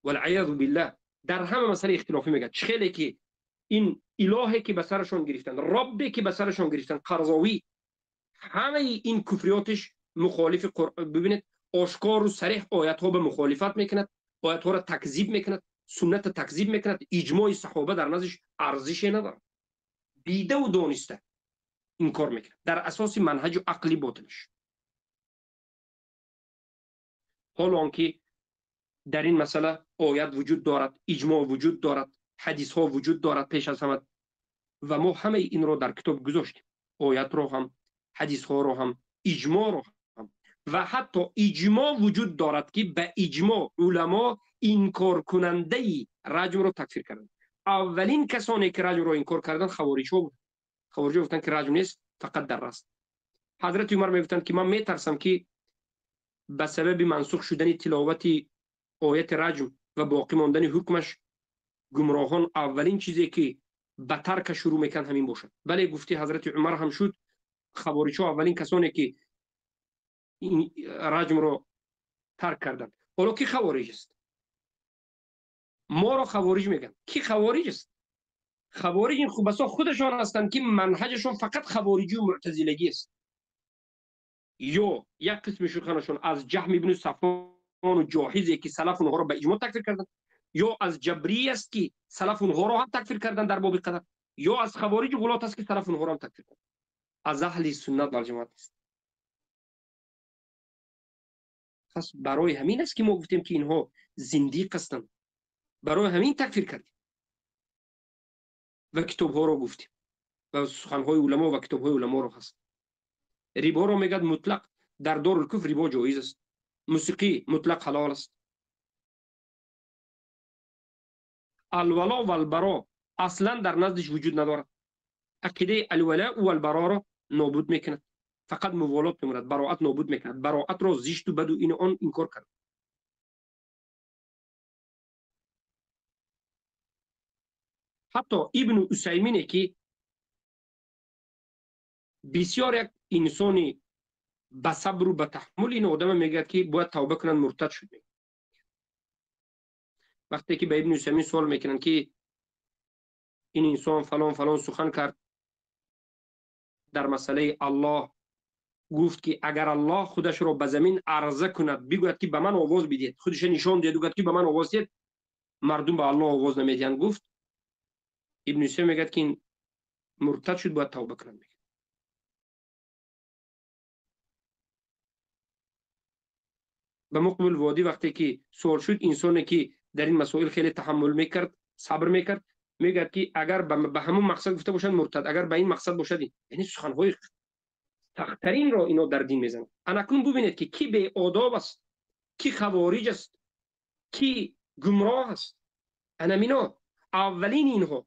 والعیاذ بالله در همه مسئله اختلافی میگن. خیلی که این الهی که به سرشون گرفتن، ربی که به سرشون گرفتن، قرضاوی، همه این کفریاتش مخالف قرآن. ببینید آشکار و صریح آیت ها به مخالفت میکند، آیت ها را تکذیب میکند، سنت تکذیب میکند. اجماع صحابه در نزدش ارزش نداره. دیده و دانسته این کار میکند در اساس منهج و عقلی باطلش. حال آنکه در این مسئله آیت وجود دارد، اجماع وجود دارد، حدیث ها وجود دارد پیش از همه، و ما همه این رو در کتاب گذاشتیم، آیت رو هم، حدیث ها رو هم، اجماع رو هم. و حتی اجماع وجود دارد که به اجماع علما انکار کننده رجم رو تکفیر کردند. اولین کسانی که رجم رو انکار کردند خوارج ها بود. خوارج ها گفتن که رجم نیست، فقط در است. حضرت عمر میگفتن که من میترسم که به سبب منسوخ شدن تلاوت آیت رجم و باقی ماندن حکمش گمراهان اولین چیزی که به ترک شروع میکن همین باشد. بله گفتی حضرت عمر هم شد. خوارج ها اولین کسانی که این رجم رو ترک کردند. حالا کی خوارج است؟ ما رو خوارج میگن. کی خوارج است؟ خوارج این خوبسا خودشان هستند که منهجشون فقط خوارجی و معتزلگی است. یا یک قسم شیخانشون از جهم ابن صفوان و جاحظی که سلف اونها رو به اجماع تکفیر کردند، یا از جبری است که سلف اونها رو هم تکفیر کردند در باب قدر، یا از خوارج غلات است که سلف اونها رو هم تکفیر کردند. از اهل سنت و جماعت است. پس برای همین است که ما گفتیم که اینها زندیق هستند. برای همین تکفیر کردیم و کتاب ها رو گفتیم و سخن های علما و کتاب های علما رو هست. ریبا رو میگد مطلق در دارالکفر ریبا جایز است، موسیقی مطلق حلال است. الولا و البرا اصلا در نزدش وجود ندارد. عقیده الولا و البرا را نابود میکند، فقط موالات میموند، براءت نابود میکند. براءت را زشت و بد و این آن انکار کرد. حتی ابن عثیمین که بسیار یک انسانی با صبر و با تحمل، این آدم میگه که باید توبه کنن، مرتد شد. وقتی که به ابن عثیمین سوال میکنن که این انسان فلان فلان سخن کرد در مسئله الله، گفت که اگر الله خودش را به زمین عرضه کند بگوید که به من آواز بدید، خودش نشان دید گفت که به من آواز دید، مردم به الله آواز نمیدن. گفت ابن عثیمین میگه که این مرتد شد، باید توبه کنن. به مقبل وادی وقتی که سوال شد، انسانی که در این مسائل خیلی تحمل میکرد، صبر میکرد، میگه که اگر به همون مقصد گفته باشند مرتد، اگر به این مقصد باشد، یعنی سخنهای سخت‌ترین را اینا در دین میزنند. اکنون ببینید که کی به آداب است، کی خوارج است، کی گمراه است. انمینا اولین اینها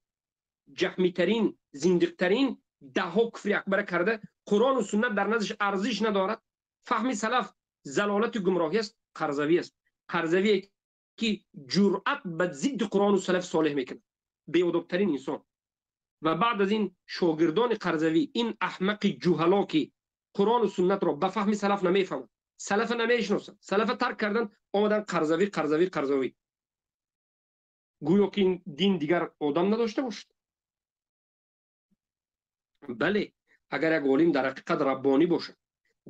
جهمی ترین، زندیق ترین، ده کفر اکبر کرده، قرآن و سنت در نزدش ارزش ندارد. فهم سلف زلالت و گمراهی است. قرضاوی است، قرضاوی که جرأت به ضد قرآن و سلف صالح میکنه، به ادب ترین انسان. و بعد از این شاگردان قرضاوی، این احمق جهلا که قرآن و سنت را به فهم سلف نمیفهمند، سلف نمیشناسند، سلف ترک کردن، آمدن قرضاوی قرضاوی قرضاوی، گویا که این دین دیگر آدم نداشته باشد. بله، اگر یک عالم در حقیقت ربانی باشد،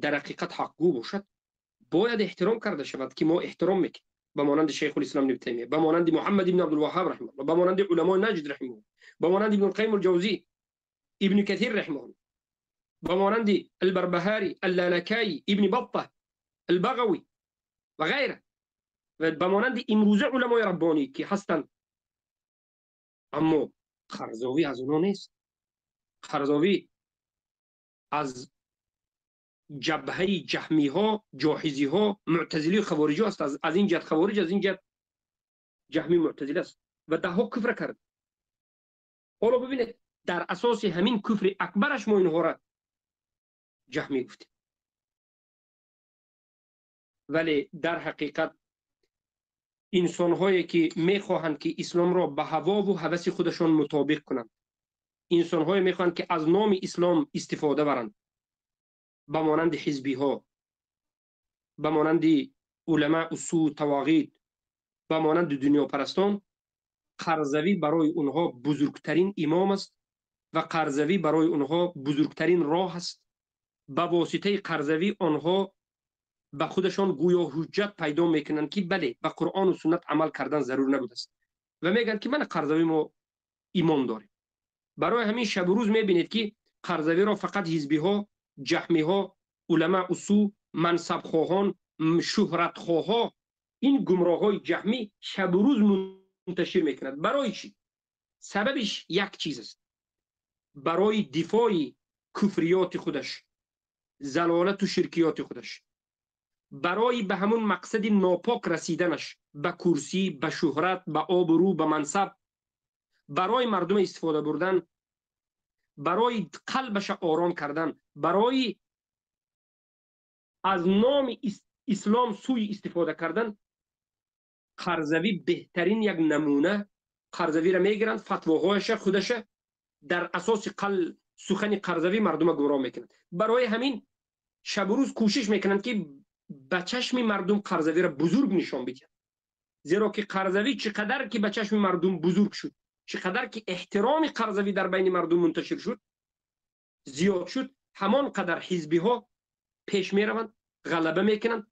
در حقیقت حقگو باشد، باید احترام کرده شود که ما احترام میکنیم. به مانند شیخ الاسلام ابن تیمیه، به مانند محمد ابن عبدالوهاب رحمه الله، به مانند علمای نجد رحمه الله، به مانند ابن القیم الجوزی، ابن کثیر رحمه الله، به مانند البربهاری، اللالکایی، ابن بطه، البغوی و غیره، و به مانند امروزه علمای ربانی که هستند. اما قرضاوی از اونها نیست. قرضاوی از جبهه جهمی ها، جاحزی ها، معتزلی خوارجی است. از این جهت خوارج، از این جهت جهمی معتزلی است و ده ها کفر کرد. حالا ببینید در اساس همین کفر اکبرش ما اینها را جهمی گفتیم. ولی در حقیقت انسان هایی که میخواهند که اسلام را به هوا و هوس خودشان مطابق کنند، انسان هایی میخواهند که از نام اسلام استفاده برند، به مانند حزبی ها، به مانند علماء اصول تواغیت، به مانند دنیا پرستان، قرضاوی برای اونها بزرگترین امام است و قرضاوی برای اونها بزرگترین راه است. به واسطه قرضاوی آنها به خودشان گویا حجت پیدا میکنند که بله، به قرآن و سنت عمل کردن ضرور نبوده است و میگن که من قرضاوی ما ایمان داریم. برای همین شب و روز میبینید که قرضاوی را فقط حزبی ها، جهمی ها، علماء اصول، منصب خواهان، شهرت خواه، این گمراه های جهمی شب و روز منتشر میکنند. برای چی؟ سببش یک چیز است، برای دفاع کفریات خودش، زلالت و شرکیات خودش، برای به همون مقصد ناپاک رسیدنش، به کرسی، به شهرت، به آبرو، به منصب، برای مردم استفاده بردن، برای قلبش آرام کردن، برای از نام اسلام سوی استفاده کردن. قرضاوی بهترین یک نمونه. قرضاوی را میگیرند، فتواهایش خودش در اساس سخن قرضاوی مردم گمراه میکنند. برای همین شب و روز کوشش میکنند که به چشم مردم قرضاوی را بزرگ نشان بدهند، زیرا که قرضاوی چقدر که به چشم مردم بزرگ شد، چقدر که احترام قرضاوی در بین مردم منتشر شد، زیاد شد، همان قدر حزبی ها پیش می روند، غلبه میکنند،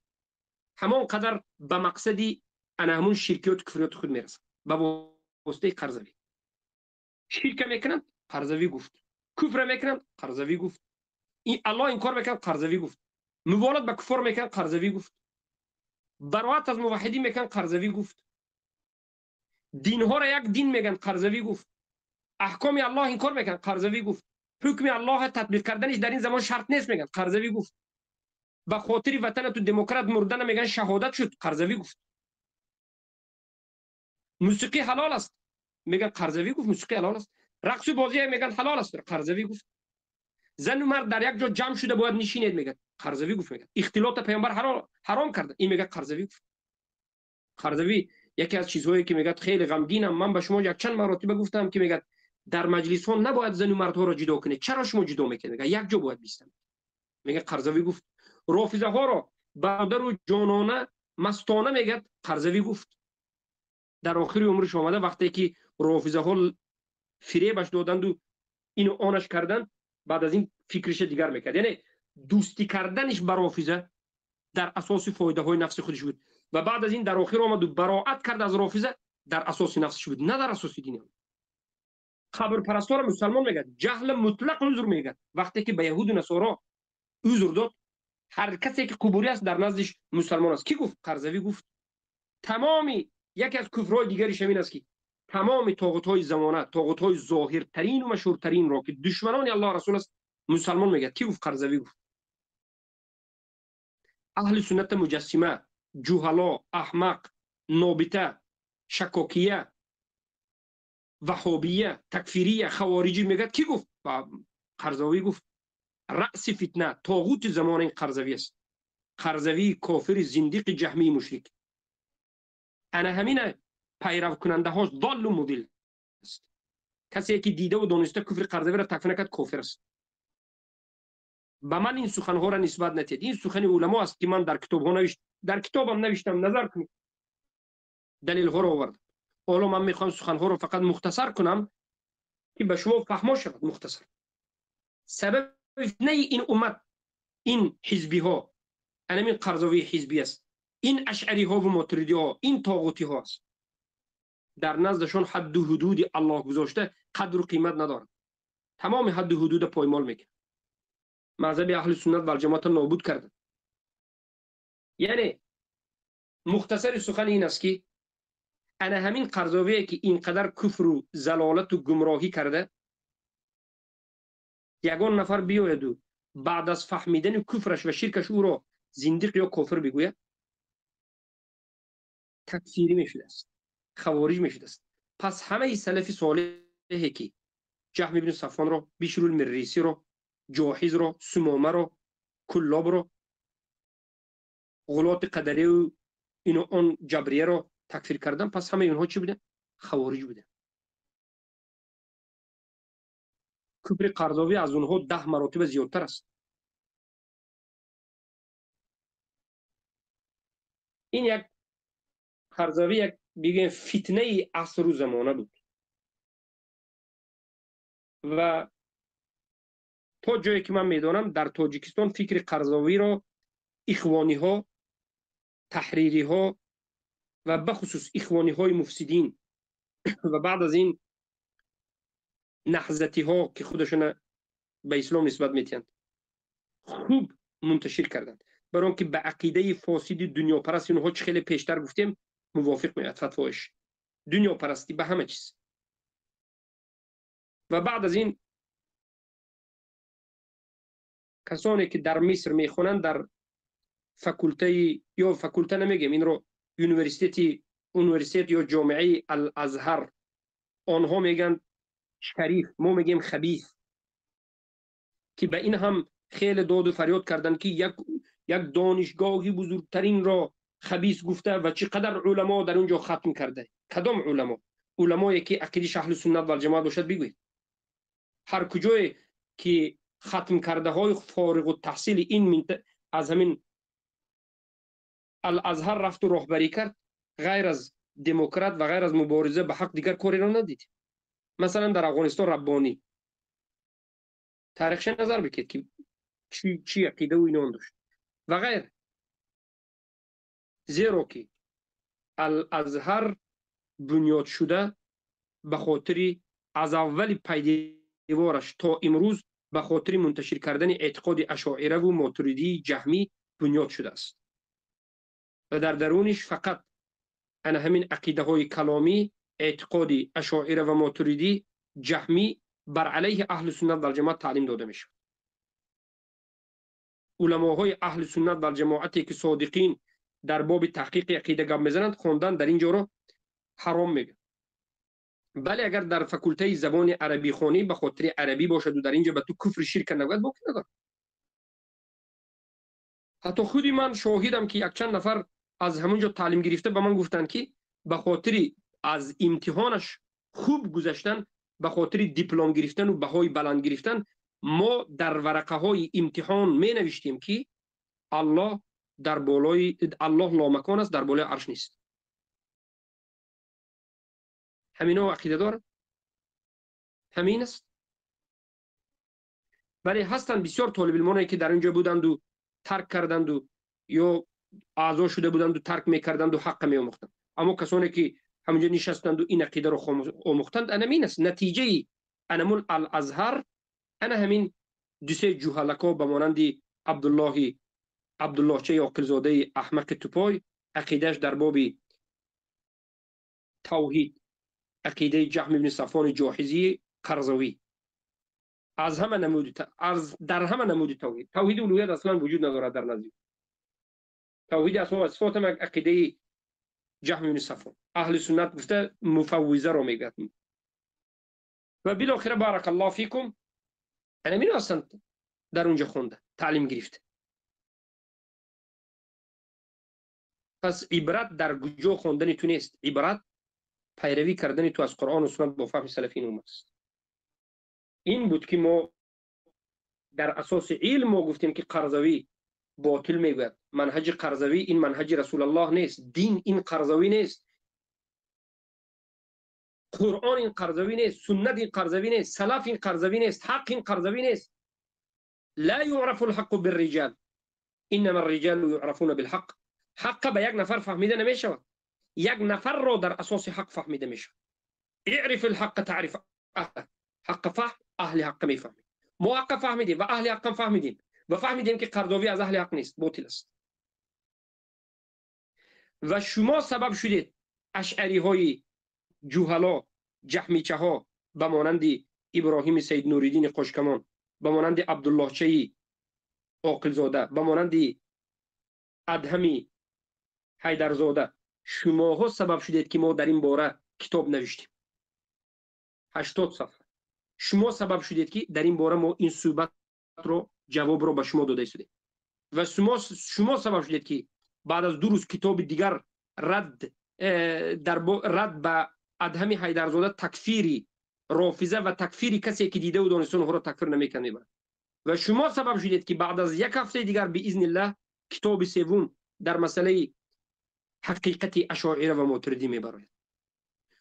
همان قدر به مقصدی همون شرکیات و کفریات خود میرسند. به واسطه قرضاوی شرک میکنند، قرضاوی گفت. کفر میکنند، قرضاوی گفت. این الله این کار میکنند، قرضاوی گفت. موالات به کفار میکنند، قرضاوی گفت. براءت از موحدین میکنند، قرضاوی گفت. دین ها را یک دین میگن، قرضاوی گفت. احکام الله این کار میکنند، قرضاوی گفت. حکم الله تطبیق کردنش در این زمان شرط نیست. میگن قرضاوی گفت به خاطر وطن تو دموکرات مردن میگن شهادت شد. قرضاوی گفت موسیقی حلال است. میگن قرضاوی گفت موسیقی حلال است. رقص و بازی میگن حلال است. قرضاوی گفت زن و مرد در یک جا جمع شده باید نشینید. میگن قرضاوی گفت. میگن اختلاط پیامبر حرام کرده. این میگه قرضاوی گفت. قرضاوی یکی از چیزهایی که میگه خیلی غمگینم. من به شما یک چند مرتبه گفتم که میگه در مجلس ها نباید زن و مرد ها را جدا کنید. چرا شما جدا میکنید؟ میگه یک جا باید بیستن. میگه قرضاوی گفت. رافضه ها را برادر و جانانه مستانه میگه قرضاوی گفت. در آخر عمرش آمده وقتی که رافضه ها فریبش دادند و اینو آنش کردند، بعد از این فکرش دیگر میکرد. یعنی دوستی کردنش بر رافضه در اساس فایده های نفس خودش بود و بعد از این در آخر آمد و براءت کرد از رافضه در اساس نفسش بود، نه در اساس دینی. خبر پرستا را مسلمان میگه جهل مطلق عذر میگه. وقتی که به یهود و نصارا عذر داد، هر کسی که قبولی است در نزدش مسلمان است. کی گفت؟ قرضاوی گفت. تمامی یکی از کفرهای دیگریش همین است که تمام طاغوت‌های زمانه، طاغوت‌های ظاهرترین و مشهورترین را که دشمنان الله رسول است مسلمان میگه. کی گفت؟ قرضاوی گفت. اهل سنت مجسمه، جهلا، احمق، نابته، شکاکیه، وهابیه، تکفیریه، خوارجی میگه. کی گفت؟ قرضاوی گفت. رأس فتنه طاغوت زمان این قرضاوی است. قرضاوی کافر زندیق جهمی مشرک. انا همین پیرو کننده هاش ضال و مضل است. کسی که دیده و دانسته کفر قرضاوی را تکفیر نکرد کافر است. به من این سخن ها را نسبت ندید. این سخن علما است که من در کتاب ها در کتابم نوشتم. نظر کنید. دلیل ها را آوردم. حالا من میخوام سخن ها را فقط مختصر کنم که به شما فهمه شود. مختصر سبب فتنه این امت این حزبی ها، این قرضاوی حزبی است، این اشعری ها و ماتریدی ها، این طاغوتی ها است. در نزدشون حد و حدود الله گذاشته قدر و قیمت ندارد. تمام حد و حدود پایمال میکنه. مذهب اهل سنت و الجماعت نابود کرده. یعنی مختصر سخن این است که انا همین قرضاوی که اینقدر کفر و ضلالت و گمراهی کرده، یگان نفر بیاید و بعد از فهمیدن کفرش و شرکش او را زندیق یا کافر بگوید، تکفیری میشده است، خوارج میشده است. پس همه سلف صالحی که جهم بن صفوان را، بشر المریسی را، جاحظ را، سمامه را، کلاب را، غلات قدری و اینو آن جبریه را تکفیر کردن، پس همه اینها چی بوده؟ خوارج بوده. کفر قرضاوی از اونها 10 مراتب زیادتر است. این یک قرضاوی یک بگیم فتنه عصر و زمانه بود و تا جایی که من میدانم در تاجیکستان فکر قرضاوی را اخوانی ها، تحریری ها و بخصوص اخوانی های مفسدین و بعد از این نهضتی ها که خودشون به اسلام نسبت میتیند خوب منتشر کردند، برای آنکه به عقیده فاسد دنیا پرست اونها چه خیلی پیشتر گفتیم موافق میاد. فتواش دنیا پرستی به همه چیز. و بعد از این کسانی که در مصر میخونند در فکولته یا فکولته نمیگیم این رو یونیورسیته یا جامعه الازهر، آنها میگن شریف، ما میگیم خبیث، که به این هم خیلی داد و فریاد کردن که یک دانشگاهی بزرگترین را خبیث گفته و چقدر علما در اونجا ختم کرده. کدام علما؟ علمایی که عقیده اهل سنت و الجماعت باشد بگوید. هر کجای که ختم کرده های فارغ التحصیل این از همین الازهر رفت و راهبری کرد، غیر از دموکرات و غیر از مبارزه به حق دیگر کاری را ندید. مثلا در افغانستان ربانی تاریخش نظر بکید که چی عقیده و اینان داشت و غیر. زیرا که الازهر بنیاد شده به خاطر از اول پیدایش تا امروز به خاطر منتشر کردن اعتقاد اشاعره و ماتریدی جهمی بنیاد شده است و در درونش فقط همین عقیده های کلامی، اعتقاد اشاعره و ماتریدی جهمی بر علیه اهل سنت و الجماعت تعلیم داده میشه. علماهای اهل سنت و الجماعتی که صادقین در باب تحقیق عقیده گپ میزنند خواندن در اینجا رو حرام میگه. بله اگر در فکولته زبان عربی خوانی به خاطر عربی باشد و در اینجا به تو کفر شرک نگوید باکی نداره. حتی خودی من شاهدم که یک چند نفر از همونجا تعلیم گرفته به من گفتن که به خاطر از امتحانش خوب گذشتن، به خاطر دیپلم گرفتن و بهای بلند گرفتن، ما در ورقه های امتحان می نوشتیم که الله در بالای الله لامکان است، در بالای عرش نیست. همینا عقیده داره؟ همین است. ولی هستند بسیار طالب علمانی که در اینجا بودند و ترک کردند و یا اعضا شده بودند و ترک میکردند و حق میآموختند. اما کسانی که همونجا نشستند و این عقیده رو آموختند، همین است. نتیجه انمول الازهر انا همین دو سه جوهلکا به مانند عبدالله چه عاقلزاده احمق توپای، عقیدهش در باب توحید، عقیده جهم بن صفوان جاحظی قرضاوی، از همه نمود در همه نمود توحید الوهیت اصلا وجود ندارد در نزد توحید اسما و صفات هم عقیده جهم بن صفوان. اهل سنت گفته مفوضه رو میگه. و بالاخره بارک الله فیکم انا می اصلا در اونجا خونده تعلیم گرفته. پس عبرت در کجا خوندن تو نیست، عبرت پیروی کردن تو از قرآن و سنت با فهم سلفین اومد است. این بود که ما در اساس علم ما گفتیم که قرضاوی باطل میگوید. منهج قرضاوی این منهج رسول الله نیست، دین این قرضاوی نیست، قرآن این قرضاوی نیست، سنت این قرضاوی نیست، سلف این قرضاوی نیست، حق این قرضاوی نیست. لا يعرف الحق بالرجال انما الرجال يعرفون بالحق. حق به یک نفر فهمیده نمیشه، یک نفر رو در اساس حق فهمیده میشه. اعرف الحق تعرف اهله. حق فهم اهل حق میفهمید. ما حق فهمیدیم و اهل حق فهمیدیم و فهمیدیم که قرضاوی از اهل حق نیست، باطل است. و شما سبب شدید اشعری های جوهلا، جهمیچه ها به مانند ابراهیم سید نوریدین قشکمان، به مانند عبدالله چهی عاقلزاده، به مانند ادهمی حیدرزاده، شماها سبب شدید که ما در این باره کتاب نوشتیم 80 صفحه. شما سبب شدید که در این باره ما این صحبت رو جواب رو به شما داده شدیم و شما سبب شدید که بعد از 2 روز کتاب دیگر رد به ادهمی حیدرزاده تکفیری رافضه و تکفیری کسی که دیده و دانسته اونها رو تکفیر نمیکنه و شما سبب شدید که بعد از 1 هفته دیگر باذن الله کتاب سوم در مسئله حقیقت اشاعره و ماتریدی میبرید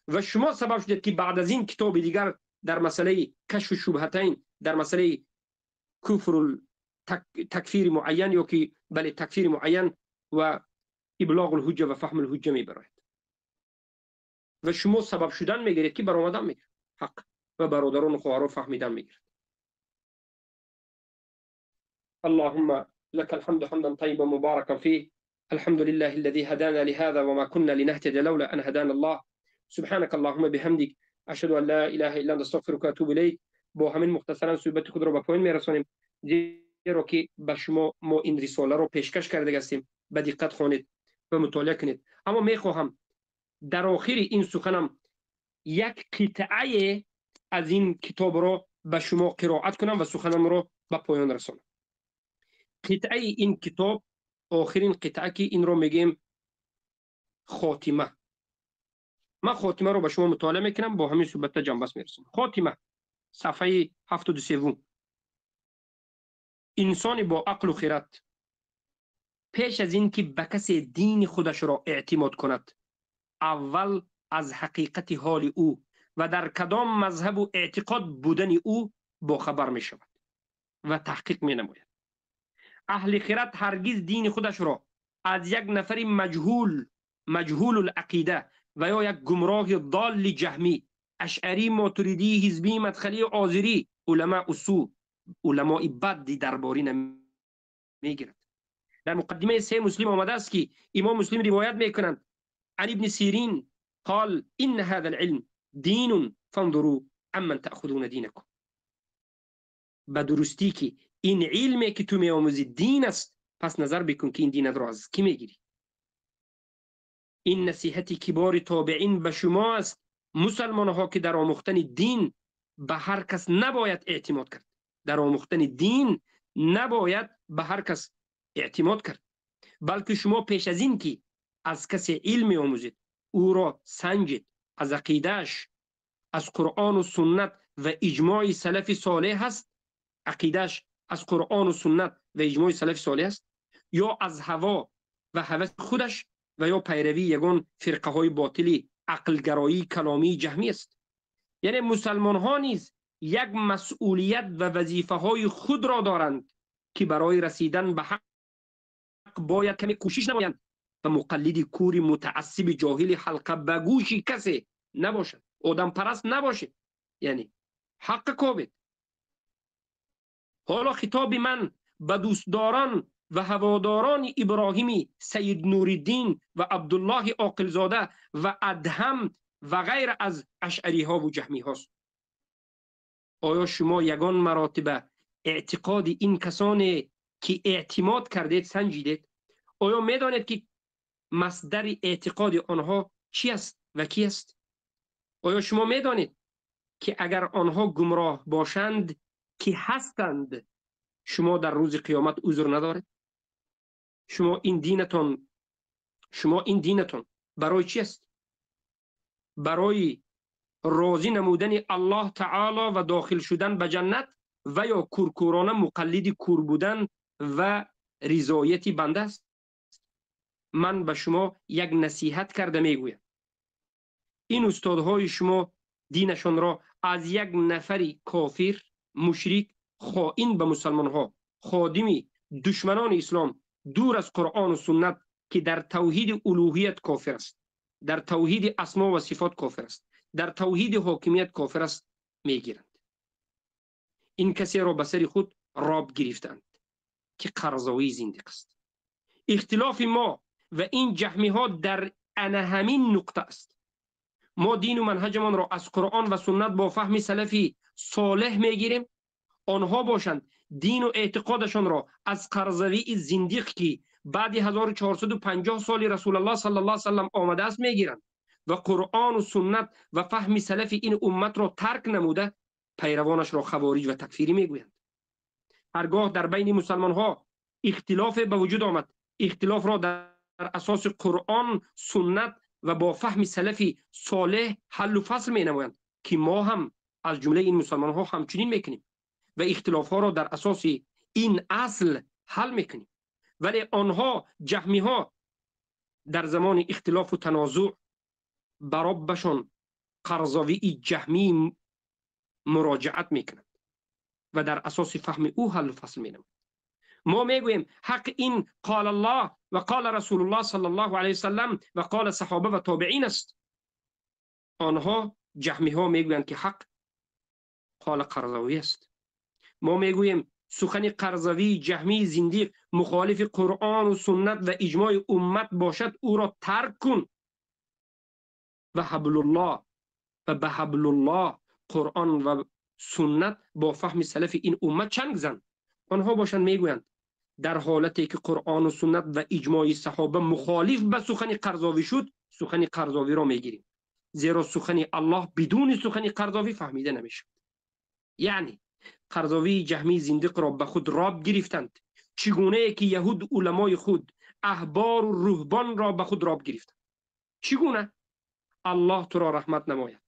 و شما سبب شدید که بعد از این کتاب دیگر در مسئله کشف شبهتین، در مسئله کفر تکفیر معین یا که بله تکفیر معین و ابلاغ الحجه و فهم الحجه میبرید و شما سبب شدن میگیرید که برآمدن میگیرید حق و برادران و خواهران فهمیدن میگیرید. اللهم لك الحمد حمدا طيبا مباركا فيه. الحمد لله الذي هدانا لهذا وما كنا لنهتدي لولا أن هدانا الله. سبحانك اللهم بحمدك أشهد أن لا إله إلا أنت أستغفرك وأتوب إليك. با همین مختصرا صحبت خود رو به پایان میرسانیم. زیرا که به شما ما این رساله رو پیشکش کرده هستیم، به دقت خوانید و مطالعه کنید. اما میخواهم در آخر این سخنم یک قطعه از این کتاب رو به شما قرائت کنم و سخنم رو به پایان رسانم. قطعه این کتاب آخرین قطعه که این رو میگیم خاتمه. من خاتمه رو به شما مطالعه میکنم، با همین صحبت جنبش میرسم. خاتمه صفحه 73. انسان با عقل و خرد پیش از این که به کسی دین خودش را اعتماد کند، اول از حقیقت حال او و در کدام مذهب و اعتقاد بودن او با خبر می شود و تحقیق می نماید. اهل خرد هرگز دین خودش را از یک نفر مجهول العقیده و یا یک گمراه ضال جهمی، اشعری، ماتریدی، حزبی، مدخلی، آذری، علماء اصول، علماء بد درباری نمیگیرد. در مقدمه صحیح مسلم آمده است که امام مسلم روایت میکنند عن ابن سیرین قال ان هذا العلم دین فانظروا عمن تأخذون دینکم. به درستی که این علمی که تو میآموزی دین است، پس نظر بکن که این دین را از کی میگیری. این نصیحت کبار تابعین به شما است مسلمان ها که در آموختن دین به هر کس نباید اعتماد کرد. در آموختن دین نباید به هر کس اعتماد کرد، بلکه شما پیش از این که از کسی علم آموزید او را سنجید، از عقیدهش از قرآن و سنت و اجماع سلف صالح هست، عقیدهش از قرآن و سنت و اجماع سلف صالح است، یا از هوا و هوس خودش و یا پیروی یگان فرقه های باطلی عقلگرایی کلامی جهمی است. یعنی مسلمان ها نیز یک مسئولیت و وظیفه های خود را دارند که برای رسیدن به حق باید کمی کوشش نمایند و مقلد کوری متعصب جاهل حلقه بگوشی کسی نباشد، آدم پرست نباشه، یعنی حق کابید. حالا خطاب من به دوستداران و هواداران ابراهیمی سید نوری‌الدین و عبدالله عاقلزاده و ادهم و غیر از اشعری ها و جهمی هاست. آیا شما یگان مراتب اعتقاد این کسانی که اعتماد کردید سنجیدید؟ آیا میدانید که مصدر اعتقاد آنها چی است و کی است؟ آیا شما میدانید که اگر آنها گمراه باشند که هستند، شما در روز قیامت عذر ندارید؟ شما این دینتون برای چی است؟ برای راضی نمودن الله تعالی و داخل شدن به جنت و یا کورکورانه مقلد کور بودن و رضایت بنده است؟ من به شما یک نصیحت کرده میگویم، این استادهای شما دینشان را از یک نفری کافر، مشرک، خائن به مسلمان ها، خادمی دشمنان اسلام، دور از قرآن و سنت که در توحید الوهیت کافر است، در توحید اسما و صفات کافر است، در توحید حاکمیت کافر است میگیرند. این کسی را به سر خود راب گرفتند که قرضاوی زندیق است. اختلاف ما و این جهمی ها در همین نقطه است. ما دین و منهجمان را از قرآن و سنت با فهم سلفی صالح میگیریم، آنها باشند دین و اعتقادشان را از قرضاوی زندیق که بعد 1450 سال رسول الله صلی الله علیه وسلم آمده است میگیرند و قرآن و سنت و فهم سلف این امت را ترک نموده پیروانش را خوارج و تکفیری میگویند. هرگاه در بین مسلمان ها اختلاف به وجود آمد، اختلاف را در اساس قرآن، سنت و با فهم سلفی صالح حل و فصل می نمایند که ما هم از جمله این مسلمان ها همچنین میکنیم و اختلاف ها را در اساس این اصل حل میکنیم. ولی آنها جهمی ها در زمان اختلاف و تنازع برابشان قرضاوی جهمی مراجعت میکنند و در اساس فهم او حل و فصل مینمایند. ما میگوییم حق این قال الله و قال رسول الله صلی الله علیه وسلم و قال صحابه و تابعین است. آنها جهمی ها میگویند که حق قال قرضاوی است. ما میگوییم سخن قرضاوی جهمی زندیق مخالف قرآن و سنت و اجماع امت باشد او را ترک کن و حبل الله و به حبل الله قرآن و سنت با فهم سلف این امت چنگ زن. آنها باشند میگویند در حالتی که قرآن و سنت و اجماع صحابه مخالف به سخن قرضاوی شد، سخن قرضاوی را میگیریم، زیرا سخن الله بدون سخن قرضاوی فهمیده نمیشد. یعنی قرضاوی جهمی زندیق را به خود راب گرفتند، چگونه که یهود علمای خود احبار و رهبان را به خود راب گرفتند. چگونه؟ الله تو را رحمت نماید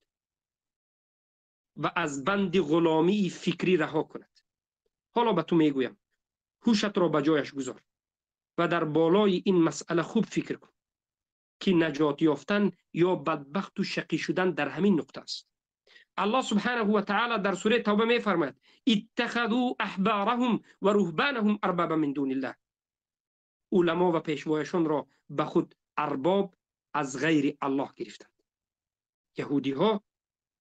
و از بند غلامی فکری رها کند. حالا به تو میگویم هوشت را به جایش گذار و در بالای این مسئله خوب فکر کن که نجات یافتن یا بدبخت و شقی شدن در همین نقطه است. الله سبحانه و تعالی در سوره توبه می فرماید اتخذوا احبارهم و رهبانهم اربابا من دون الله. علما و پیشوایشان را به خود ارباب از غیر الله گرفتند. یهودی ها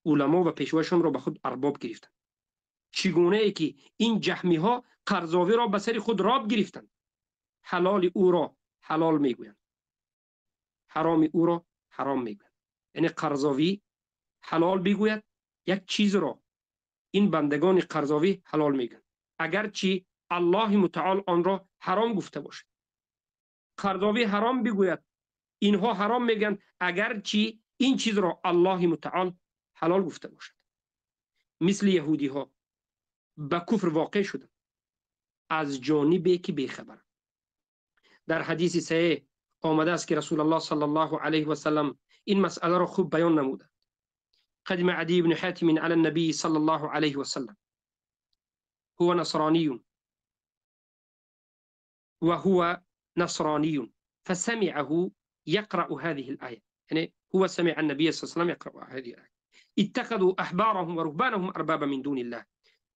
علما و پیشوایشان را به خود ارباب گرفتند. چگونه ای که این جهمی ها قرضاوی را به سر خود راب گرفتند، حلال او را حلال میگویند، حرام او را حرام میگویند. یعنی قرضاوی حلال بگوید یک چیز را این بندگان قرضاوی حلال میگن، اگرچه الله متعال آن را حرام گفته باشد. قرضاوی حرام بگوید، اینها حرام میگن اگرچه این چیز را الله متعال حلال گفته باشد. مثل یهودی ها به کفر واقع شدند از جانبی که بیخبر. در حدیث صحیح آمده است که رسول الله صلی الله علیه و سلم این مسئله را خوب بیان نموده. قدم عدي بن حاتم على النبي صلى الله عليه وسلم، هو نصراني وهو نصراني فسمعه يقرأ هذه الآية، يعني هو سمع النبي صلى الله عليه وسلم يقرأ هذه الآية: اتخذوا أحبارهم ورهبانهم أربابا من دون الله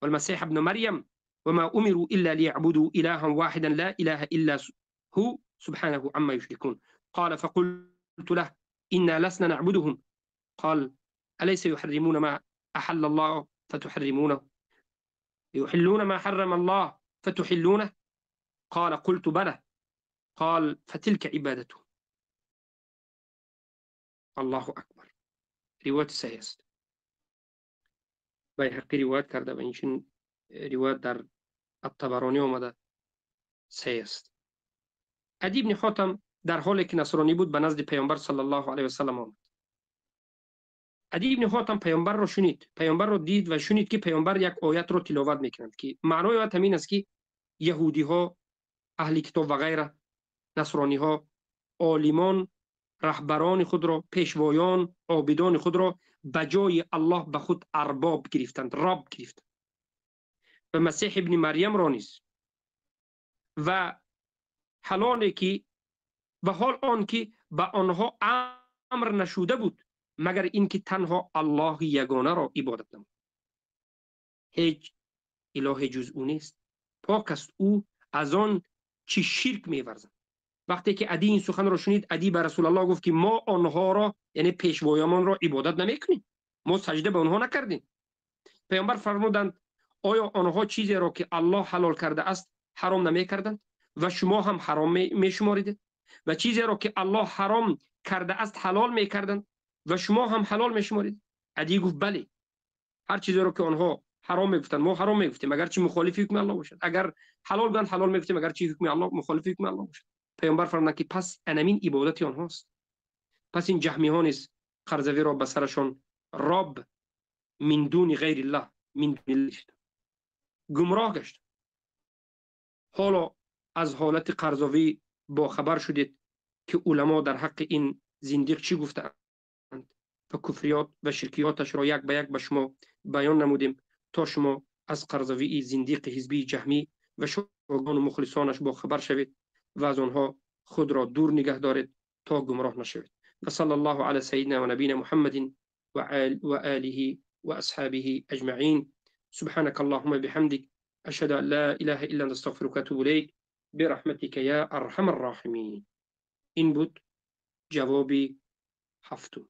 والمسيح ابن مريم وما أمروا إلا ليعبدوا إلها واحدا لا إله إلا هو سبحانه عما يشركون. قال فقلت له إنا لسنا نعبدهم. قال أليس يحرمون ما أحل الله فتحرمونه، يحلون ما حرم الله فتحلونه؟ قال قلت بلى. قال فتلك عبادته. الله أكبر. روایت صحیح است. بیهقی روایت کرده و این روایت در الطبرانی آمده صحیح است. عدی بن حاتم در حالی که نصرانی بود به نزد پیامبر صلی الله علیه و سلم آمد. عدی بن حاتم پیامبر را شنید، پیامبر را دید و شنید که پیامبر یک آیت را تلاوت میکنند که معنای آیت همین است که یهودی ها، اهل کتاب و غیره، نصرانی ها، عالمان رهبران خود را، پیشوایان عابدان خود را به جای الله به خود ارباب گرفتند، رب گرفتند. و مسیح ابن مریم را نیز و حلالی که و حال آن که به آنها امر نشوده بود مگر اینکه تنها الله یگانه را عبادت نمود. هیچ اله جز او نیست، پاک است او از آن چی شرک می‌ورزند. وقتی که عدی این سخن را شنید، عدی به رسول الله گفت که ما آنها را، یعنی پیشوایان را عبادت نمی‌کنیم، ما سجده به آنها نکردیم. پیامبر فرمودند آیا آنها چیزی را که الله حلال کرده است حرام نمی‌کردند و شما هم حرام می‌شمارید؟ و چیزی را که الله حرام کرده است حلال می‌کردند و شما هم حلال می‌شمارید؟ عدی گفت بله. هر چیزی را که آنها حرام میگفتند ما حرام میگفتیم اگر چی مخالف حکم الله باشد، اگر حلال گفتند حلال میگفتیم اگر چی حکم الله مخالف حکم الله باشد. پیامبر فرمودند که پس انمین عبادت آنهاست. پس این جهمی ها نیز قرضاوی را به سرشان رب من دون غیر الله من دون الله شد، گمراه گشت. حالا از حالت قرضاوی با خبر شدید که علما در حق این زندیق چی گفتند و کفریات و شرکیاتش را یک به یک به شما بیان نمودیم تا شما از قرضاوی زندیق حزبی جهمی و شوگان و مخلصانش با خبر شوید و از آنها خود را دور نگه دارید تا گمراه نشوید. و صلی الله علی سیدنا و نبینا محمد و آله و اصحابه اجمعین. سبحانك اللهم بحمدك اشهد ان لا اله الا انت استغفرك و اتوب الیک برحمتك یا ارحم الراحمین. این بود جواب هفتم.